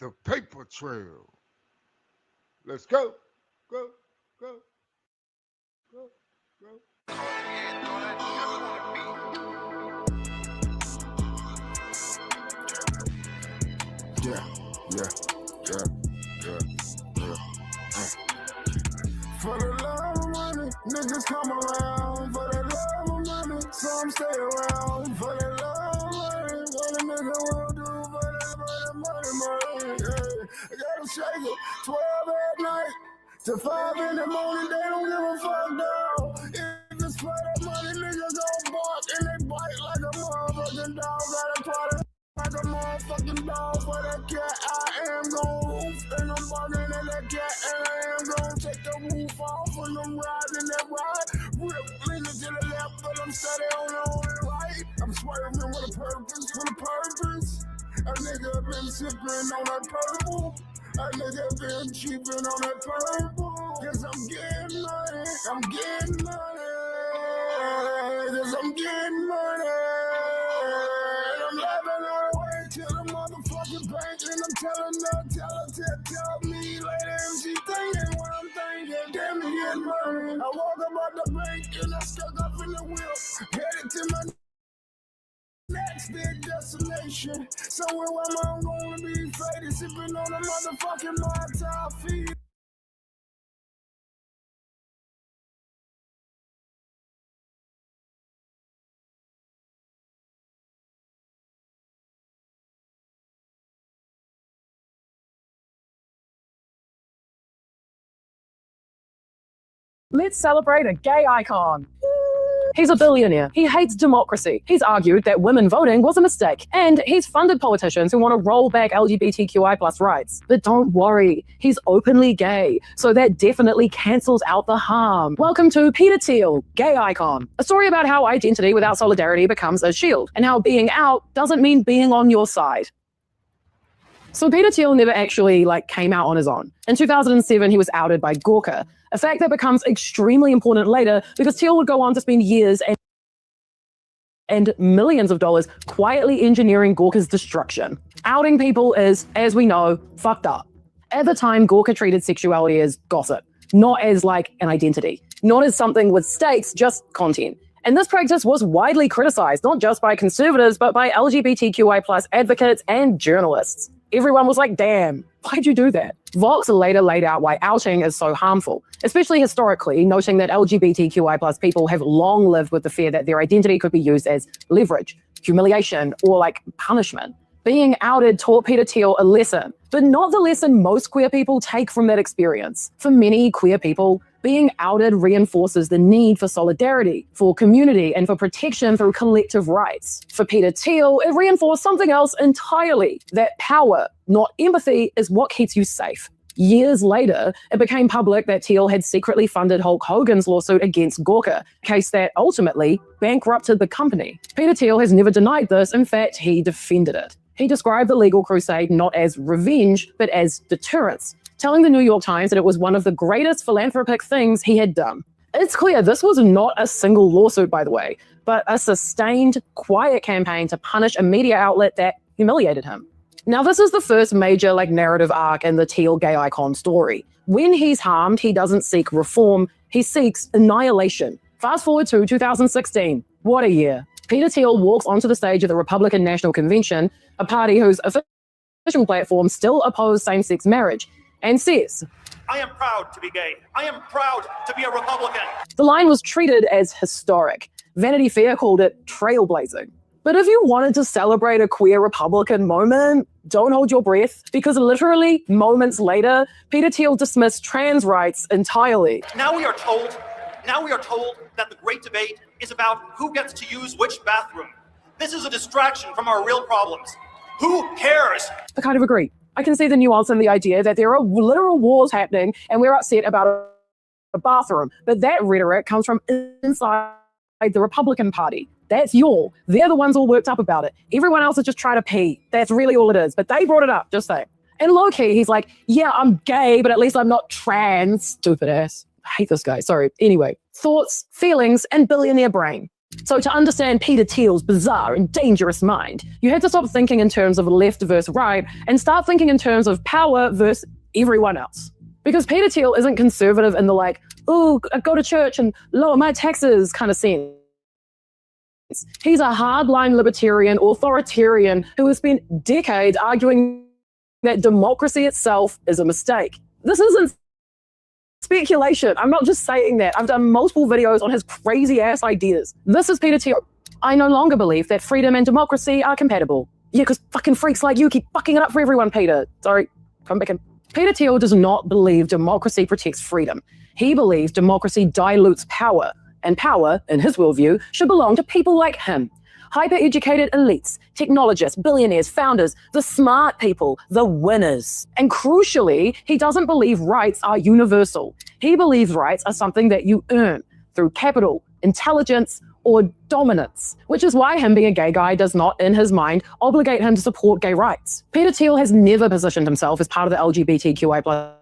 The Papah Trail. Let's go, go, go, go, go. Yeah, yeah, yeah, yeah, yeah. For the love of money, niggas come around. For the love of money, some stay around. For the love of money, what a nigga will do for the money. Yeah. I gotta shake it 12 at night to 5 in the morning. They don't give a fuck now. If it's for the money, niggas gon' bark and they bite like a motherfucking dog. Gotta party like a motherfucking dog. For that cat, I am gon' roof and I'm barking at that cat, and I am gon' take the roof off when I'm riding that ride. Rip leaning to the left, but I'm steady on the right. I'm swerving with a purpose. A nigga been sipping on that purple. A nigga been cheaping on that purple. Cause I'm getting money. I'm getting money. Cause I'm getting money. And I'm laughing all the way to the motherfucking bank. And I'm telling her, tell me later if she thinking what I'm thinking. Damn me getting money. I walk about the bank and I stuck up in the wheel. Headed to my next big destination. Somewhere where I'm gonna be faded, sipping on a motherfucking Molotov feed. Let's celebrate a gay icon. He's a billionaire. He hates democracy. He's argued that women voting was a mistake. And he's funded politicians who want to roll back LGBTQI plus rights. But don't worry, he's openly gay. So that definitely cancels out the harm. Welcome to Peter Thiel, gay icon. A story about how identity without solidarity becomes a shield. And how being out doesn't mean being on your side. So Peter Thiel never actually came out on his own. In 2007, he was outed by Gawker, a fact that becomes extremely important later because Thiel would go on to spend years and millions of dollars quietly engineering Gawker's destruction. Outing people is, as we know, fucked up. At the time, Gawker treated sexuality as gossip, not as an identity, not as something with stakes, just content. And this practice was widely criticized, not just by conservatives, but by LGBTQI plus advocates and journalists. Everyone was like, damn, why'd you do that? Vox later laid out why outing is so harmful, especially historically, noting that LGBTQI plus people have long lived with the fear that their identity could be used as leverage, humiliation, or punishment. Being outed taught Peter Thiel a lesson, but not the lesson most queer people take from that experience. For many queer people, being outed reinforces the need for solidarity, for community, and for protection through collective rights. For Peter Thiel, it reinforced something else entirely, that power, not empathy, is what keeps you safe. Years later, it became public that Teal had secretly funded Hulk Hogan's lawsuit against Gawker, a case that ultimately bankrupted the company. Peter Thiel has never denied this. In fact, he defended it. He described the legal crusade not as revenge, but as deterrence, telling the New York Times that it was one of the greatest philanthropic things he had done. It's clear this was not a single lawsuit, by the way, but a sustained, quiet campaign to punish a media outlet that humiliated him. Now, this is the first major narrative arc in the Teal gay icon story. When he's harmed, he doesn't seek reform, he seeks annihilation. Fast forward to 2016. What a year. Peter Thiel walks onto the stage of the Republican National Convention, a party whose official platform still opposed same-sex marriage, and says, "I am proud to be gay. I am proud to be a Republican." The line was treated as historic. Vanity Fair called it trailblazing. But if you wanted to celebrate a queer Republican moment, don't hold your breath, because literally moments later, Peter Thiel dismissed trans rights entirely. Now we are told that the great debate is about who gets to use which bathroom. This is a distraction from our real problems. Who cares? I kind of agree. I can see the nuance in the idea that there are literal wars happening and we're upset about a bathroom. But that rhetoric comes from inside the Republican Party. That's y'all. They're the ones all worked up about it. Everyone else is just trying to pee. That's really all it is. But they brought it up, just saying. And low-key, he's like, yeah, I'm gay, but at least I'm not trans. Stupid ass. I hate this guy. Sorry. Anyway, thoughts, feelings, and billionaire brain. So to understand Peter Thiel's bizarre and dangerous mind, you have to stop thinking in terms of left versus right and start thinking in terms of power versus everyone else. Because Peter Thiel isn't conservative in the oh, I go to church and lower my taxes kind of sense. He's a hardline libertarian, authoritarian who has spent decades arguing that democracy itself is a mistake. This isn't speculation. I'm not just saying that. I've done multiple videos on his crazy ass ideas. This is Peter Thiel. I no longer believe that freedom and democracy are compatible. Yeah, because fucking freaks like you keep fucking it up for everyone, Peter. Sorry, come back in. Peter Thiel does not believe democracy protects freedom. He believes democracy dilutes power. And power, in his worldview, should belong to people like him. Hyper-educated elites, technologists, billionaires, founders, the smart people, the winners. And crucially, he doesn't believe rights are universal. He believes rights are something that you earn through capital, intelligence, or dominance, which is why him being a gay guy does not, in his mind, obligate him to support gay rights. Peter Thiel has never positioned himself as part of the LGBTQI+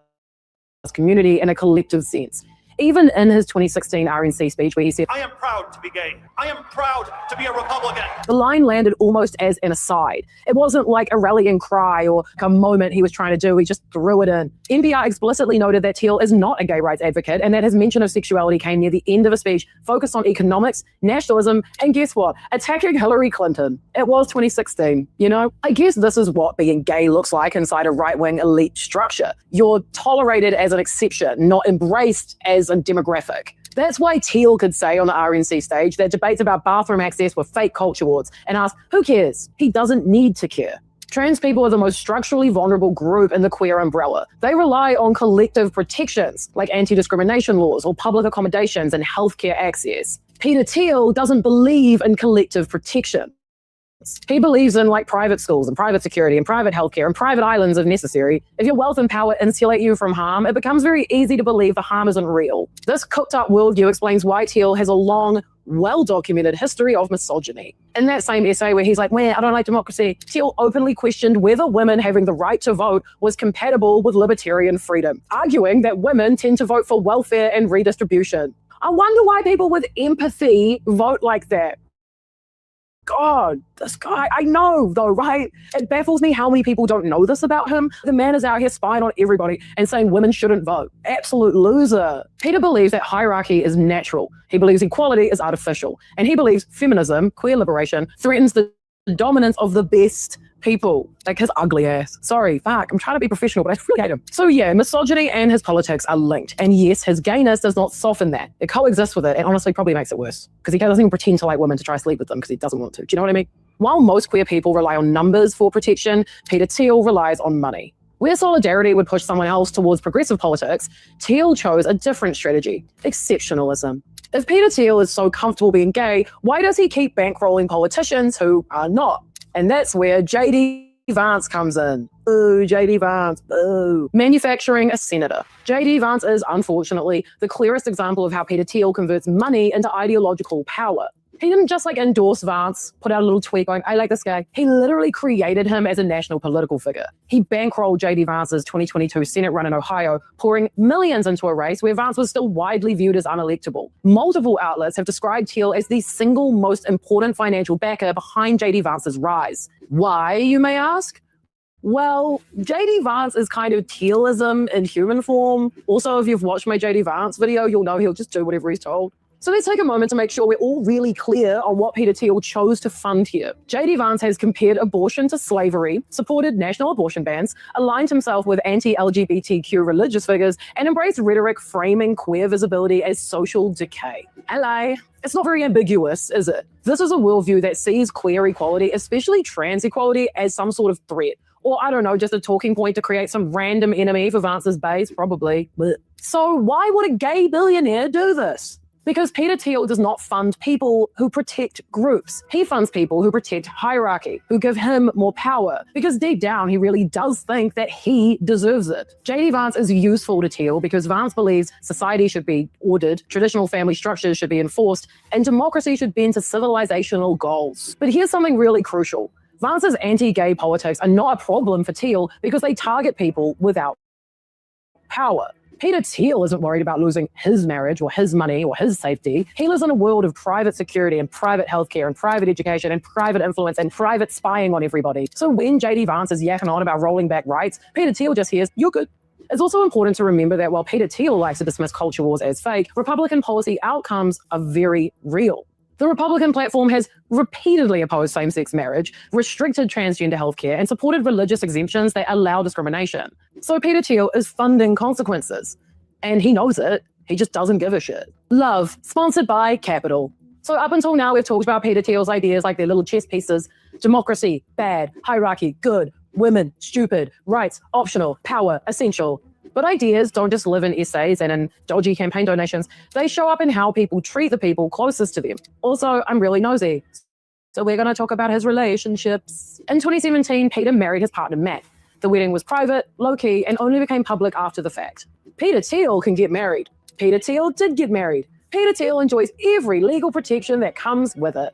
community in a collective sense. Even in his 2016 RNC speech where he said, "I am proud to be gay. I am proud to be a Republican." The line landed almost as an aside. It wasn't like a rallying cry or a moment he was trying to do. He just threw it in. NPR explicitly noted that Thiel is not a gay rights advocate and that his mention of sexuality came near the end of a speech focused on economics, nationalism, and guess what? Attacking Hillary Clinton. It was 2016, you know? I guess this is what being gay looks like inside a right-wing elite structure. You're tolerated as an exception, not embraced as a demographic. That's why Thiel could say on the RNC stage that debates about bathroom access were fake culture wars and ask, who cares? He doesn't need to care. Trans people are the most structurally vulnerable group in the queer umbrella. They rely on collective protections like anti-discrimination laws or public accommodations and healthcare access. Peter Thiel doesn't believe in collective protection. He believes in private schools and private security and private healthcare and private islands if necessary. If your wealth and power insulate you from harm, it becomes very easy to believe the harm isn't real. This cooked up worldview explains why Thiel has a long, well-documented history of misogyny. In that same essay where he's like, I don't like democracy, Thiel openly questioned whether women having the right to vote was compatible with libertarian freedom, arguing that women tend to vote for welfare and redistribution. I wonder why people with empathy vote like that. God, this guy, I know though, right? It baffles me how many people don't know this about him. The man is out here spying on everybody and saying women shouldn't vote. Absolute loser. Peter believes that hierarchy is natural. He believes equality is artificial. And he believes feminism, queer liberation, threatens the dominance of the best people. Like his ugly ass. Sorry, fuck, I'm trying to be professional, but I really hate him. So yeah, misogyny and his politics are linked. And yes, his gayness does not soften that. It coexists with it and honestly probably makes it worse. Because he doesn't even pretend to like women to try to sleep with them because he doesn't want to. Do you know what I mean? While most queer people rely on numbers for protection, Peter Thiel relies on money. Where solidarity would push someone else towards progressive politics, Thiel chose a different strategy, exceptionalism. If Peter Thiel is so comfortable being gay, why does he keep bankrolling politicians who are not? And that's where J.D. Vance comes in. Boo, JD Vance, boo. Manufacturing a senator. JD Vance is, unfortunately, the clearest example of how Peter Thiel converts money into ideological power. He didn't just endorse Vance, put out a little tweet going, I like this guy. He literally created him as a national political figure. He bankrolled JD Vance's 2022 Senate run in Ohio, pouring millions into a race where Vance was still widely viewed as unelectable. Multiple outlets have described Thiel as the single most important financial backer behind JD Vance's rise. Why, you may ask? Well, JD Vance is kind of Thielism in human form. Also, if you've watched my JD Vance video, you'll know he'll just do whatever he's told. So let's take a moment to make sure we're all really clear on what Peter Thiel chose to fund here. JD Vance has compared abortion to slavery, supported national abortion bans, aligned himself with anti-LGBTQ religious figures, and embraced rhetoric framing queer visibility as social decay. LA. It's not very ambiguous, is it? This is a worldview that sees queer equality, especially trans equality, as some sort of threat. Or, I don't know, just a talking point to create some random enemy for Vance's base, probably. Blech. So why would a gay billionaire do this? Because Peter Thiel does not fund people who protect groups. He funds people who protect hierarchy, who give him more power. Because deep down, he really does think that he deserves it. JD Vance is useful to Thiel because Vance believes society should be ordered, traditional family structures should be enforced, and democracy should bend to civilizational goals. But here's something really crucial. Vance's anti-gay politics are not a problem for Thiel because they target people without power. Peter Thiel isn't worried about losing his marriage or his money or his safety. He lives in a world of private security and private healthcare and private education and private influence and private spying on everybody. So when JD Vance is yakking on about rolling back rights, Peter Thiel just hears, you're good. It's also important to remember that while Peter Thiel likes to dismiss culture wars as fake, Republican policy outcomes are very real. The Republican platform has repeatedly opposed same-sex marriage, restricted transgender healthcare, and supported religious exemptions that allow discrimination. So Peter Thiel is funding consequences. And he knows it. He just doesn't give a shit. Love, sponsored by Capital. So up until now, we've talked about Peter Thiel's ideas like their little chess pieces. Democracy, bad. Hierarchy, good. Women, stupid. Rights, optional. Power, essential. But ideas don't just live in essays and in dodgy campaign donations. They show up in how people treat the people closest to them. Also, I'm really nosy, so we're going to talk about his relationships. In 2017, Peter married his partner, Matt. The wedding was private, low-key, and only became public after the fact. Peter Thiel can get married. Peter Thiel did get married. Peter Thiel enjoys every legal protection that comes with it.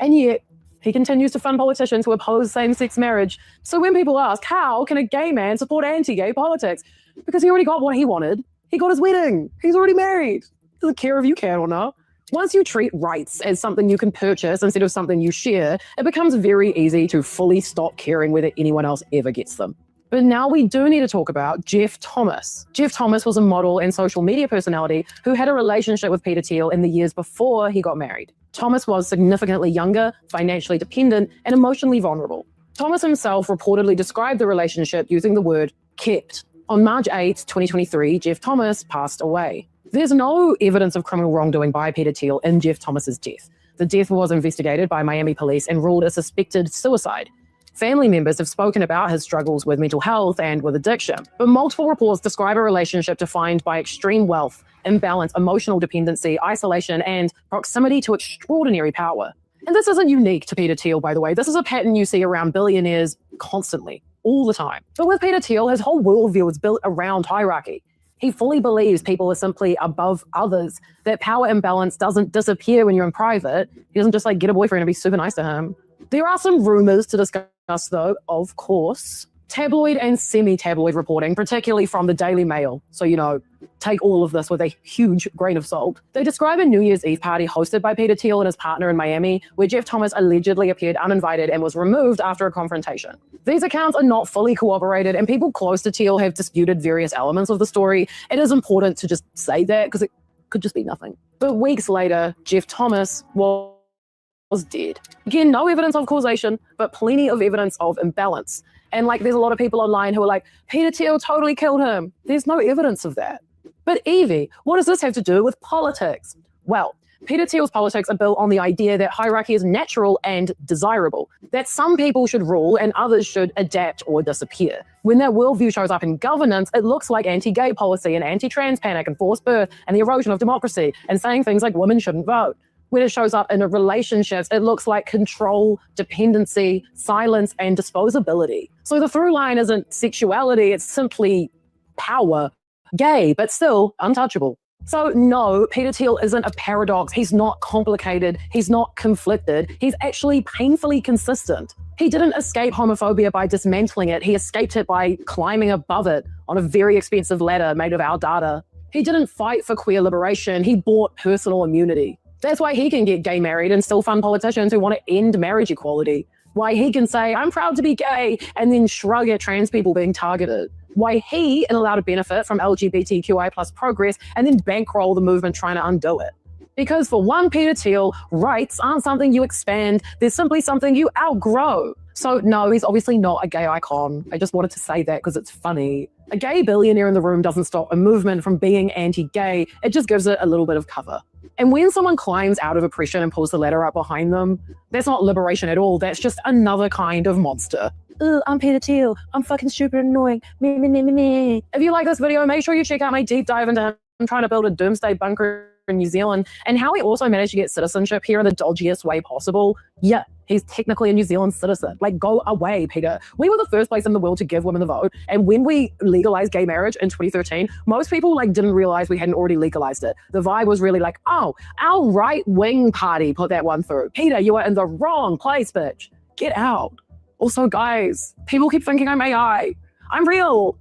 And yet, he continues to fund politicians who oppose same-sex marriage. So when people ask, how can a gay man support anti-gay politics? Because he already got what he wanted. He got his wedding. He's already married. Doesn't care if you can or not. Once you treat rights as something you can purchase instead of something you share, it becomes very easy to fully stop caring whether anyone else ever gets them. But now we do need to talk about Jeff Thomas. Jeff Thomas was a model and social media personality who had a relationship with Peter Thiel in the years before he got married. Thomas was significantly younger, financially dependent, and emotionally vulnerable. Thomas himself reportedly described the relationship using the word kept. On March 8, 2023, Jeff Thomas passed away. There's no evidence of criminal wrongdoing by Peter Thiel in Jeff Thomas's death. The death was investigated by Miami police and ruled a suspected suicide. Family members have spoken about his struggles with mental health and with addiction, but multiple reports describe a relationship defined by extreme wealth, imbalance, emotional dependency, isolation, and proximity to extraordinary power. And this isn't unique to Peter Thiel, by the way. This is a pattern you see around billionaires constantly, all the time. But with Peter Thiel, his whole worldview is built around hierarchy. He fully believes people are simply above others, that power imbalance doesn't disappear when you're in private. He doesn't just get a boyfriend and be super nice to him. There are some rumors to discuss, though, of course. Tabloid and semi-tabloid reporting, particularly from the Daily Mail. So, take all of this with a huge grain of salt. They describe a New Year's Eve party hosted by Peter Thiel and his partner in Miami, where Jeff Thomas allegedly appeared uninvited and was removed after a confrontation. These accounts are not fully corroborated, and people close to Thiel have disputed various elements of the story. It is important to just say that because it could just be nothing. But weeks later, Jeff Thomas was dead. Again, no evidence of causation, but plenty of evidence of imbalance. And there's a lot of people online who are like, Peter Thiel totally killed him. There's no evidence of that. But Evie, what does this have to do with politics? Well, Peter Thiel's politics are built on the idea that hierarchy is natural and desirable, that some people should rule and others should adapt or disappear. When that worldview shows up in governance, it looks like anti-gay policy and anti-trans panic and forced birth and the erosion of democracy and saying things like women shouldn't vote. When it shows up in a relationships, it looks like control, dependency, silence, and disposability. So the through line isn't sexuality, it's simply power. Gay, but still untouchable. So no, Peter Thiel isn't a paradox. He's not complicated. He's not conflicted. He's actually painfully consistent. He didn't escape homophobia by dismantling it. He escaped it by climbing above it on a very expensive ladder made of our data. He didn't fight for queer liberation. He bought personal immunity. That's why he can get gay married and still fund politicians who want to end marriage equality. Why he can say, I'm proud to be gay, and then shrug at trans people being targeted. Why he is allowed to benefit from LGBTQI plus progress and then bankroll the movement trying to undo it. Because for one Peter Thiel, rights aren't something you expand, they're simply something you outgrow. So no, he's obviously not a gay icon. I just wanted to say that because it's funny. A gay billionaire in the room doesn't stop a movement from being anti-gay, it just gives it a little bit of cover. And when someone climbs out of oppression and pulls the ladder up behind them, that's not liberation at all, that's just another kind of monster. Ugh, I'm Peter Thiel. I'm fucking stupid and annoying. Me, me, me, me, me. If you like this video, make sure you check out my deep dive into him trying to build a doomsday bunker in New Zealand and how he also managed to get citizenship here in the dodgiest way possible. Yeah, he's technically a New Zealand citizen. Like, go away, Peter. We were the first place in the world to give women the vote. And when we legalized gay marriage in 2013, most people didn't realize we hadn't already legalized it. The vibe was really like, oh, our right-wing party put that one through. Peter, you are in the wrong place, bitch. Get out. Also, guys, people keep thinking I'm AI. I'm real.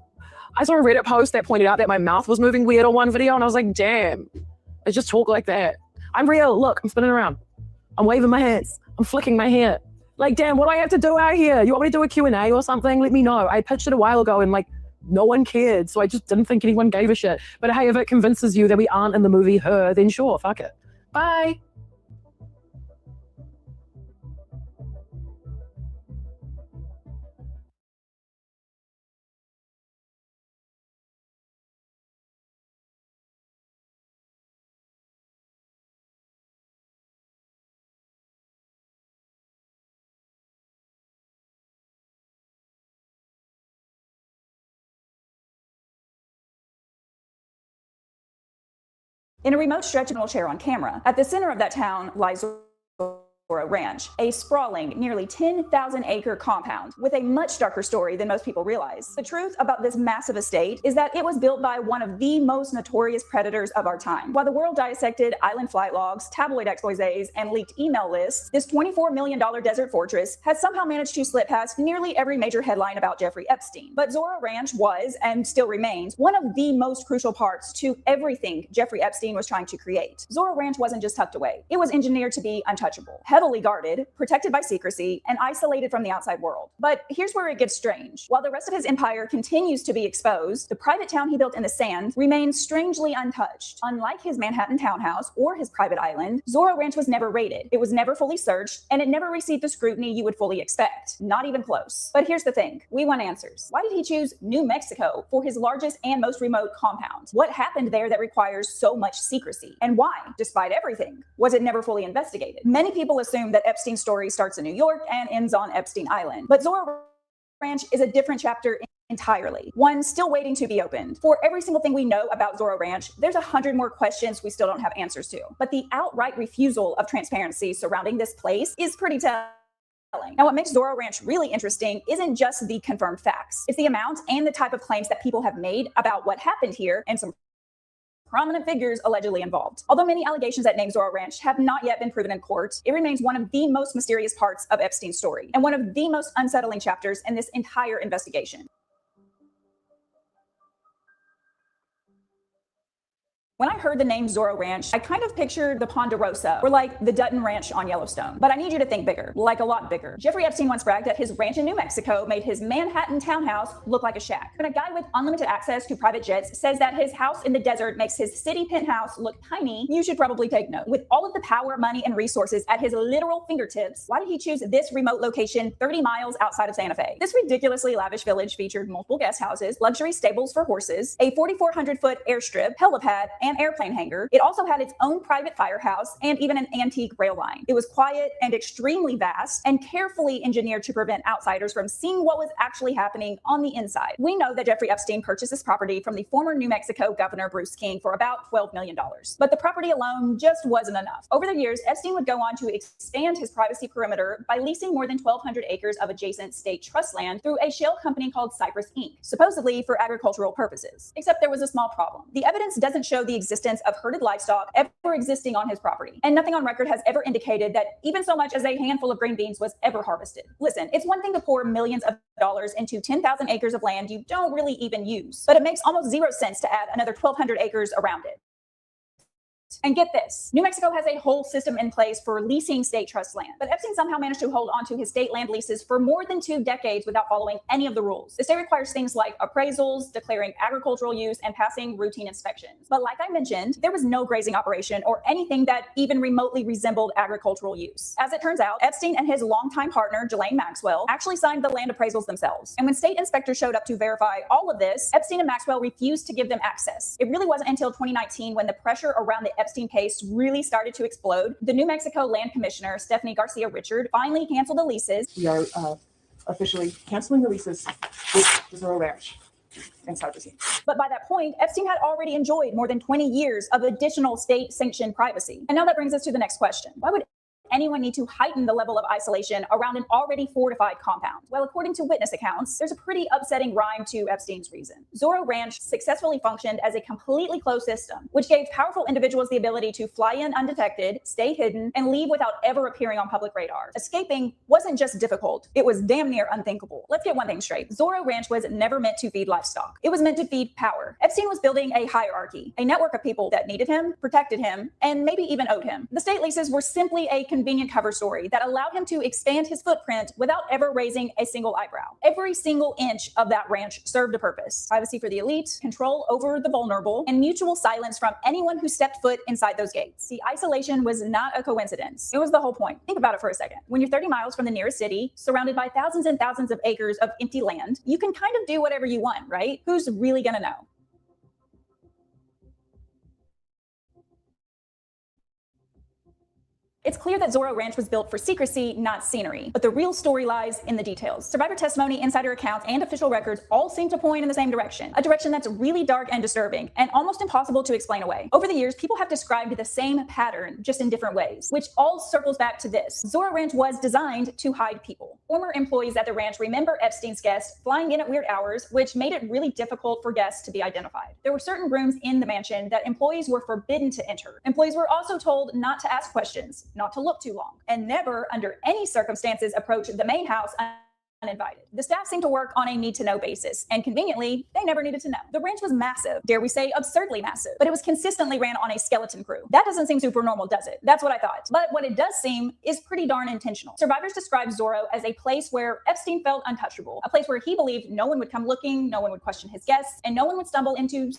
I saw a Reddit post that pointed out that my mouth was moving weird on one video, and I was like, damn, I just talk like that. I'm real. Look, I'm spinning around. I'm waving my hands. I'm flicking my hair. Like, damn, what do I have to do out here? You want me to do a Q&A or something? Let me know. I pitched it a while ago, and no one cared, so I just didn't think anyone gave a shit. But hey, if it convinces you that we aren't in the movie Her, then sure, fuck it. Bye. In a remote stretch of an old chair on camera, at the center of that town lies Zora Ranch, a sprawling, nearly 10,000-acre compound with a much darker story than most people realize. The truth about this massive estate is that it was built by one of the most notorious predators of our time. While the world dissected island flight logs, tabloid exposés, and leaked email lists, this $24 million desert fortress has somehow managed to slip past nearly every major headline about Jeffrey Epstein. But Zora Ranch was, and still remains, one of the most crucial parts to everything Jeffrey Epstein was trying to create. Zora Ranch wasn't just tucked away. It was engineered to be untouchable, heavily guarded, protected by secrecy, and isolated from the outside world. But here's where it gets strange. While the rest of his empire continues to be exposed, the private town he built in the sand remains strangely untouched. Unlike his Manhattan townhouse or his private island, Zora Ranch was never raided. It was never fully searched, and it never received the scrutiny you would fully expect. Not even close. But here's the thing. We want answers. Why did he choose New Mexico for his largest and most remote compound? What happened there that requires so much secrecy? And why, despite everything, was it never fully investigated? Many people assume that Epstein's story starts in New York and ends on Epstein Island. But Zora Ranch is a different chapter entirely, one still waiting to be opened. For every single thing we know about Zora Ranch, there's 100 more questions we still don't have answers to. But the outright refusal of transparency surrounding this place is pretty telling. Now, what makes Zora Ranch really interesting isn't just the confirmed facts. It's the amount and the type of claims that people have made about what happened here and some prominent figures allegedly involved. Although many allegations that name Zora Ranch have not yet been proven in court, it remains one of the most mysterious parts of Epstein's story and one of the most unsettling chapters in this entire investigation. When I heard the name Zora Ranch, I kind of pictured the Ponderosa, or like the Dutton Ranch on Yellowstone. But I need you to think bigger, like a lot bigger. Jeffrey Epstein once bragged that his ranch in New Mexico made his Manhattan townhouse look like a shack. When a guy with unlimited access to private jets says that his house in the desert makes his city penthouse look tiny, you should probably take note. With all of the power, money, and resources at his literal fingertips, why did he choose this remote location 30 miles outside of Santa Fe? This ridiculously lavish village featured multiple guest houses, luxury stables for horses, a 4,400-foot airstrip, helipad, and airplane hangar. It also had its own private firehouse and even an antique rail line. It was quiet and extremely vast and carefully engineered to prevent outsiders from seeing what was actually happening on the inside. We know that Jeffrey Epstein purchased this property from the former New Mexico Governor Bruce King for about $12 million. But the property alone just wasn't enough. Over the years, Epstein would go on to expand his privacy perimeter by leasing more than 1,200 acres of adjacent state trust land through a shell company called Cypress Inc., supposedly for agricultural purposes. Except there was a small problem. The evidence doesn't show the existence of herded livestock ever existing on his property, and nothing on record has ever indicated that even so much as a handful of green beans was ever harvested. Listen, it's one thing to pour millions of dollars into 10,000 acres of land you don't really even use, but it makes almost zero sense to add another 1,200 acres around it. And get this, New Mexico has a whole system in place for leasing state trust land, but Epstein somehow managed to hold onto his state land leases for more than 2 decades without following any of the rules. The state requires things like appraisals, declaring agricultural use, and passing routine inspections. But like I mentioned, there was no grazing operation or anything that even remotely resembled agricultural use. As it turns out, Epstein and his longtime partner, Ghislaine Maxwell, actually signed the land appraisals themselves. And when state inspectors showed up to verify all of this, Epstein and Maxwell refused to give them access. It really wasn't until 2019 when the pressure around the Epstein case really started to explode. The New Mexico Land Commissioner, Stephanie Garcia Richard, finally canceled the leases. We are officially canceling the leases with the Zorro Ranch in Cypress Inc. But by that point, Epstein had already enjoyed more than 20 years of additional state-sanctioned privacy. And now that brings us to the next question. Why would anyone need to heighten the level of isolation around an already fortified compound? Well, according to witness accounts, there's a pretty upsetting rhyme to Epstein's reason. Zorro Ranch successfully functioned as a completely closed system, which gave powerful individuals the ability to fly in undetected, stay hidden, and leave without ever appearing on public radar. Escaping wasn't just difficult, it was damn near unthinkable. Let's get one thing straight. Zorro Ranch was never meant to feed livestock. It was meant to feed power. Epstein was building a hierarchy, a network of people that needed him, protected him, and maybe even owed him. The state leases were simply a convenient cover story that allowed him to expand his footprint without ever raising a single eyebrow. Every single inch of that ranch served a purpose: privacy for the elite, control over the vulnerable, and mutual silence from anyone who stepped foot inside those gates. The isolation was not a coincidence. It was the whole point. Think about it for a second. When you're 30 miles from the nearest city, surrounded by thousands and thousands of acres of empty land, you can kind of do whatever you want, right? Who's really gonna know? It's clear that Zorro Ranch was built for secrecy, not scenery, but the real story lies in the details. Survivor testimony, insider accounts, and official records all seem to point in the same direction, a direction that's really dark and disturbing, and almost impossible to explain away. Over the years, people have described the same pattern, just in different ways, which all circles back to this. Zorro Ranch was designed to hide people. Former employees at the ranch remember Epstein's guests flying in at weird hours, which made it really difficult for guests to be identified. There were certain rooms in the mansion that employees were forbidden to enter. Employees were also told not to ask questions, not to look too long, and never under any circumstances approach the main house uninvited. The staff seemed to work on a need-to-know basis, and conveniently, they never needed to know. The ranch was massive, dare we say absurdly massive, but it was consistently ran on a skeleton crew. That doesn't seem super normal, does it? That's what I thought. But what it does seem is pretty darn intentional. Survivors describe Zorro as a place where Epstein felt untouchable, a place where he believed no one would come looking, no one would question his guests, and no one would stumble into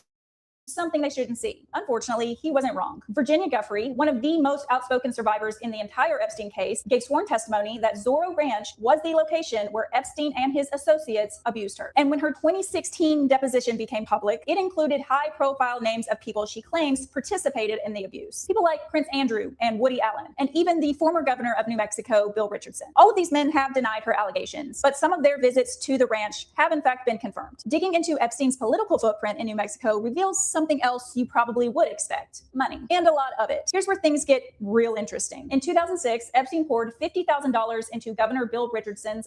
something they shouldn't see. Unfortunately, he wasn't wrong. Virginia Guffrey, one of the most outspoken survivors in the entire Epstein case, gave sworn testimony that Zorro Ranch was the location where Epstein and his associates abused her. And when her 2016 deposition became public, it included high-profile names of people she claims participated in the abuse. People like Prince Andrew and Woody Allen, and even the former governor of New Mexico, Bill Richardson. All of these men have denied her allegations, but some of their visits to the ranch have in fact been confirmed. Digging into Epstein's political footprint in New Mexico reveals something else you probably would expect: money, and a lot of it. Here's where things get real interesting. In 2006, Epstein poured $50,000 into Governor Bill Richardson's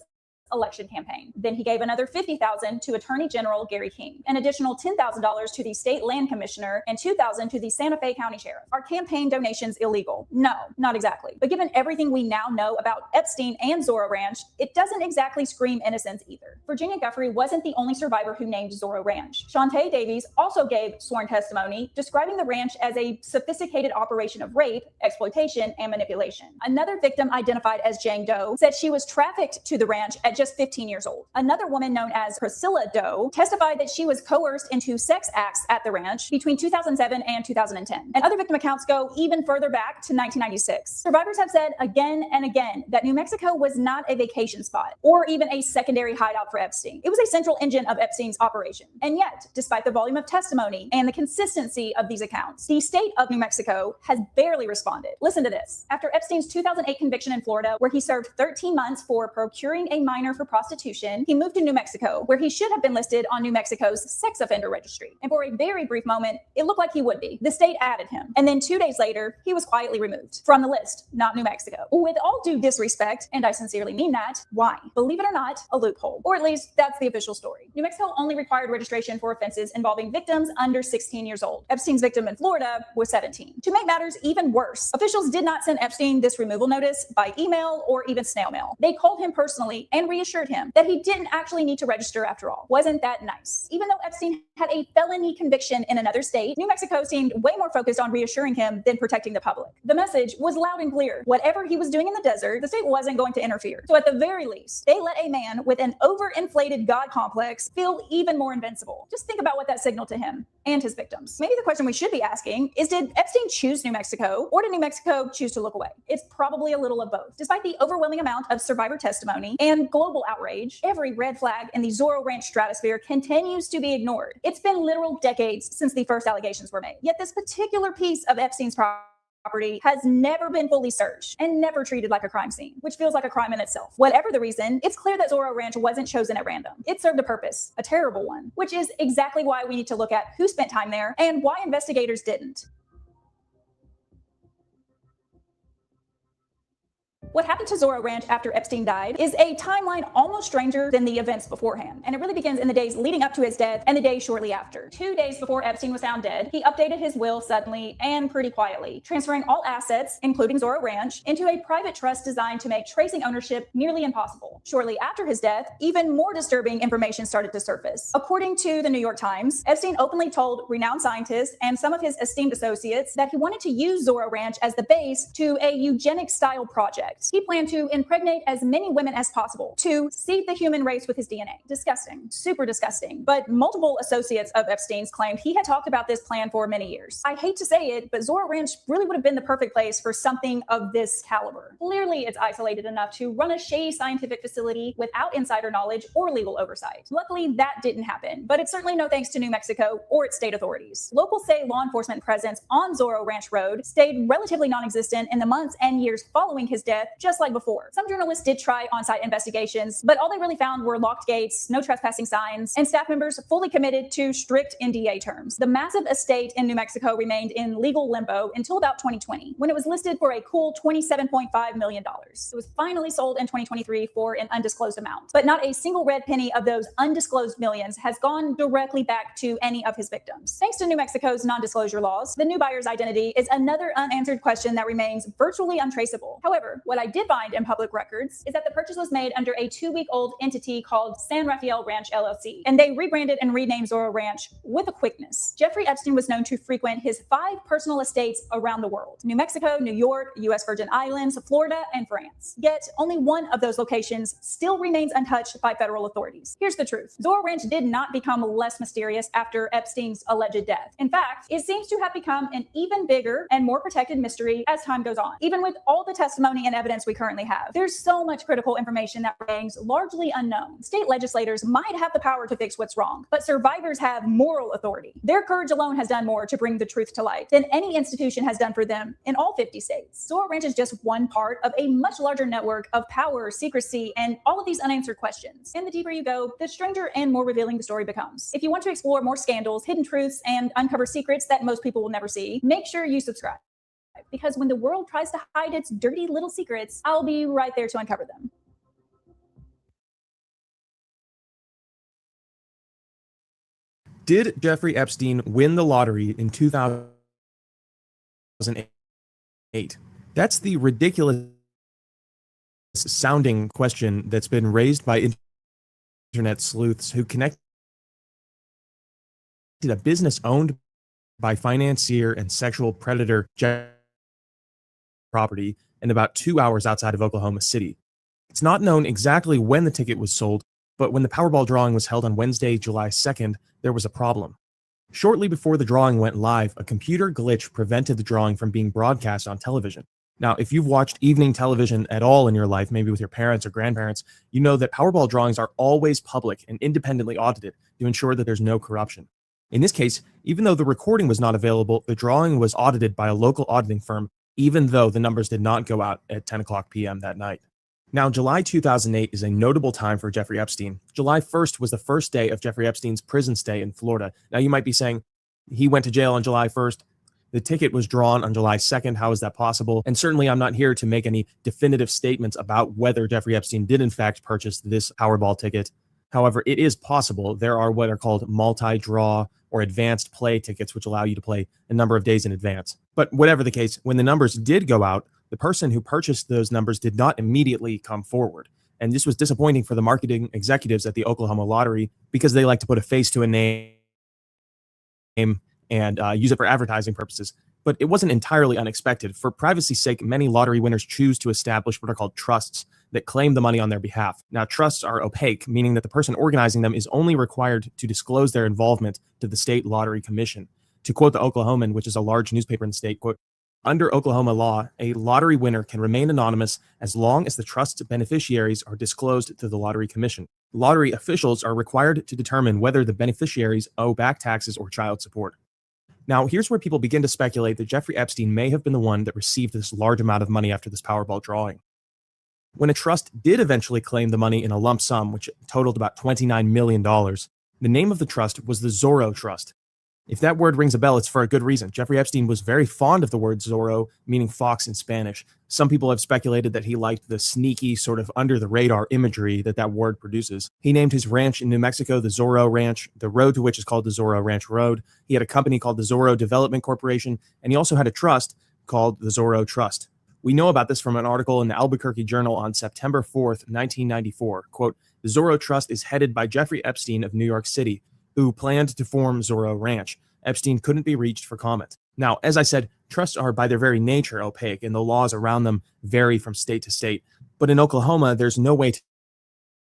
election campaign. Then he gave another $50,000 to Attorney General Gary King, an additional $10,000 to the state land commissioner, and $2,000 to the Santa Fe County sheriff. Are campaign donations illegal? No, not exactly. But given everything we now know about Epstein and Zorro Ranch, it doesn't exactly scream innocence either. Virginia Guffrey wasn't the only survivor who named Zorro Ranch. Shantae Davies also gave sworn testimony describing the ranch as a sophisticated operation of rape, exploitation, and manipulation. Another victim, identified as Jane Doe, said she was trafficked to the ranch at just 15 years old. Another woman known as Priscilla Doe testified that she was coerced into sex acts at the ranch between 2007 and 2010. And other victim accounts go even further back to 1996. Survivors have said again and again that New Mexico was not a vacation spot or even a secondary hideout for Epstein. It was a central engine of Epstein's operation. And yet, despite the volume of testimony and the consistency of these accounts, the state of New Mexico has barely responded. Listen to this. After Epstein's 2008 conviction in Florida, where he served 13 months for procuring a minor for prostitution, he moved to New Mexico, where he should have been listed on New Mexico's sex offender registry. And for a very brief moment, it looked like he would be. The state added him. And then 2 days later, he was quietly removed from the list, not New Mexico. With all due disrespect, and I sincerely mean that, why? Believe it or not, a loophole. Or at least that's the official story. New Mexico only required registration for offenses involving victims under 16 years old. Epstein's victim in Florida was 17. To make matters even worse, officials did not send Epstein this removal notice by email or even snail mail. They called him personally and reassured him that he didn't actually need to register after all. Wasn't that nice? Even though Epstein had a felony conviction in another state, New Mexico seemed way more focused on reassuring him than protecting the public. The message was loud and clear. Whatever he was doing in the desert, the state wasn't going to interfere. So at the very least, they let a man with an overinflated God complex feel even more invincible. Just think about what that signaled to him and his victims. Maybe the question we should be asking is, did Epstein choose New Mexico, or did New Mexico choose to look away? It's probably a little of both. Despite the overwhelming amount of survivor testimony and global outrage, every red flag in the Zorro Ranch stratosphere continues to be ignored. It's been literal decades since the first allegations were made. Yet this particular piece of Epstein's property has never been fully searched and never treated like a crime scene, which feels like a crime in itself. Whatever the reason, it's clear that Zorro Ranch wasn't chosen at random. It served a purpose, a terrible one, which is exactly why we need to look at who spent time there and why investigators didn't. What happened to Zorro Ranch after Epstein died is a timeline almost stranger than the events beforehand. And it really begins in the days leading up to his death and the days shortly after. 2 days before Epstein was found dead, he updated his will suddenly and pretty quietly, transferring all assets, including Zorro Ranch, into a private trust designed to make tracing ownership nearly impossible. Shortly after his death, even more disturbing information started to surface. According to the New York Times, Epstein openly told renowned scientists and some of his esteemed associates that he wanted to use Zorro Ranch as the base to a eugenic-style project. He planned to impregnate as many women as possible to seed the human race with his DNA. Disgusting. Super disgusting. But multiple associates of Epstein's claimed he had talked about this plan for many years. I hate to say it, but Zorro Ranch really would have been the perfect place for something of this caliber. Clearly, it's isolated enough to run a shady scientific facility without insider knowledge or legal oversight. Luckily, that didn't happen, but it's certainly no thanks to New Mexico or its state authorities. Locals say law enforcement presence on Zorro Ranch Road stayed relatively non-existent in the months and years following his death, just like before. Some journalists did try on-site investigations, but all they really found were locked gates, no trespassing signs, and staff members fully committed to strict NDA terms. The massive estate in New Mexico remained in legal limbo until about 2020, when it was listed for a cool $27.5 million. It was finally sold in 2023 for an undisclosed amount, but not a single red penny of those undisclosed millions has gone directly back to any of his victims. Thanks to New Mexico's non-disclosure laws, the new buyer's identity is another unanswered question that remains virtually untraceable. However, what I did find in public records is that the purchase was made under a 2-week-old entity called San Rafael Ranch LLC, and they rebranded and renamed Zorro Ranch with a quickness. Jeffrey Epstein was known to frequent his 5 personal estates around the world: New Mexico, New York, U.S. Virgin Islands, Florida, and France. Yet only one of those locations still remains untouched by federal authorities. Here's the truth. Zorro Ranch did not become less mysterious after Epstein's alleged death. In fact, it seems to have become an even bigger and more protected mystery as time goes on. Even with all the testimony and evidence we currently have, there's so much critical information that remains largely unknown. State legislators might have the power to fix what's wrong, but survivors have moral authority. Their courage alone has done more to bring the truth to light than any institution has done for them in all 50 states. Zorro Ranch is just one part of a much larger network of power, secrecy, and all of these unanswered questions. And the deeper you go, the stranger and more revealing the story becomes. If you want to explore more scandals, hidden truths, and uncover secrets that most people will never see, make sure you subscribe. Because when the world tries to hide its dirty little secrets, I'll be right there to uncover them. Did Jeffrey Epstein win the lottery in 2008? That's the ridiculous sounding question that's been raised by internet sleuths who connected a business owned by financier and sexual predator Jeffrey property and about 2 hours outside of Oklahoma City. It's not known exactly when the ticket was sold, but when the Powerball drawing was held on Wednesday, July 2nd, there was a problem. Shortly before the drawing went live, a computer glitch prevented the drawing from being broadcast on television. Now, if you've watched evening television at all in your life, maybe with your parents or grandparents, you know that Powerball drawings are always public and independently audited to ensure that there's no corruption. In this case, even though the recording was not available, the drawing was audited by a local auditing firm, even though the numbers did not go out at 10 o'clock p.m. that night. Now, July 2008 is a notable time for Jeffrey Epstein. July 1st was the first day of Jeffrey Epstein's prison stay in Florida. Now, you might be saying, he went to jail on July 1st. The ticket was drawn on July 2nd. How is that possible? And certainly, I'm not here to make any definitive statements about whether Jeffrey Epstein did, in fact, purchase this Powerball ticket. However, it is possible. There are what are called multi-draw or advanced play tickets, which allow you to play a number of days in advance. But whatever the case, when the numbers did go out, the person who purchased those numbers did not immediately come forward. And this was disappointing for the marketing executives at the Oklahoma Lottery because they like to put a face to a name and use it for advertising purposes. But it wasn't entirely unexpected. For privacy's sake, many lottery winners choose to establish what are called trusts that claim the money on their behalf. Now, trusts are opaque, meaning that the person organizing them is only required to disclose their involvement to the state lottery commission. To quote the Oklahoman, which is a large newspaper in the state, quote, "Under Oklahoma law, a lottery winner can remain anonymous as long as the trust's beneficiaries are disclosed to the lottery commission. Lottery officials are required to determine whether the beneficiaries owe back taxes or child support." Now, here's where people begin to speculate that Jeffrey Epstein may have been the one that received this large amount of money after this Powerball drawing. When a trust did eventually claim the money in a lump sum, which totaled about $29 million, the name of the trust was the Zorro Trust. If that word rings a bell, it's for a good reason. Jeffrey Epstein was very fond of the word Zorro, meaning fox in Spanish. Some people have speculated that he liked the sneaky, sort of under-the-radar imagery that word produces. He named his ranch in New Mexico the Zorro Ranch, the road to which is called the Zorro Ranch Road. He had a company called the Zorro Development Corporation, and he also had a trust called the Zorro Trust. We know about this from an article in the Albuquerque Journal on September 4th, 1994. Quote, "The Zorro Trust is headed by Jeffrey Epstein of New York City, who planned to form Zorro Ranch. Epstein couldn't be reached for comment." Now, as I said, trusts are by their very nature opaque, and the laws around them vary from state to state. But in Oklahoma, there's no way to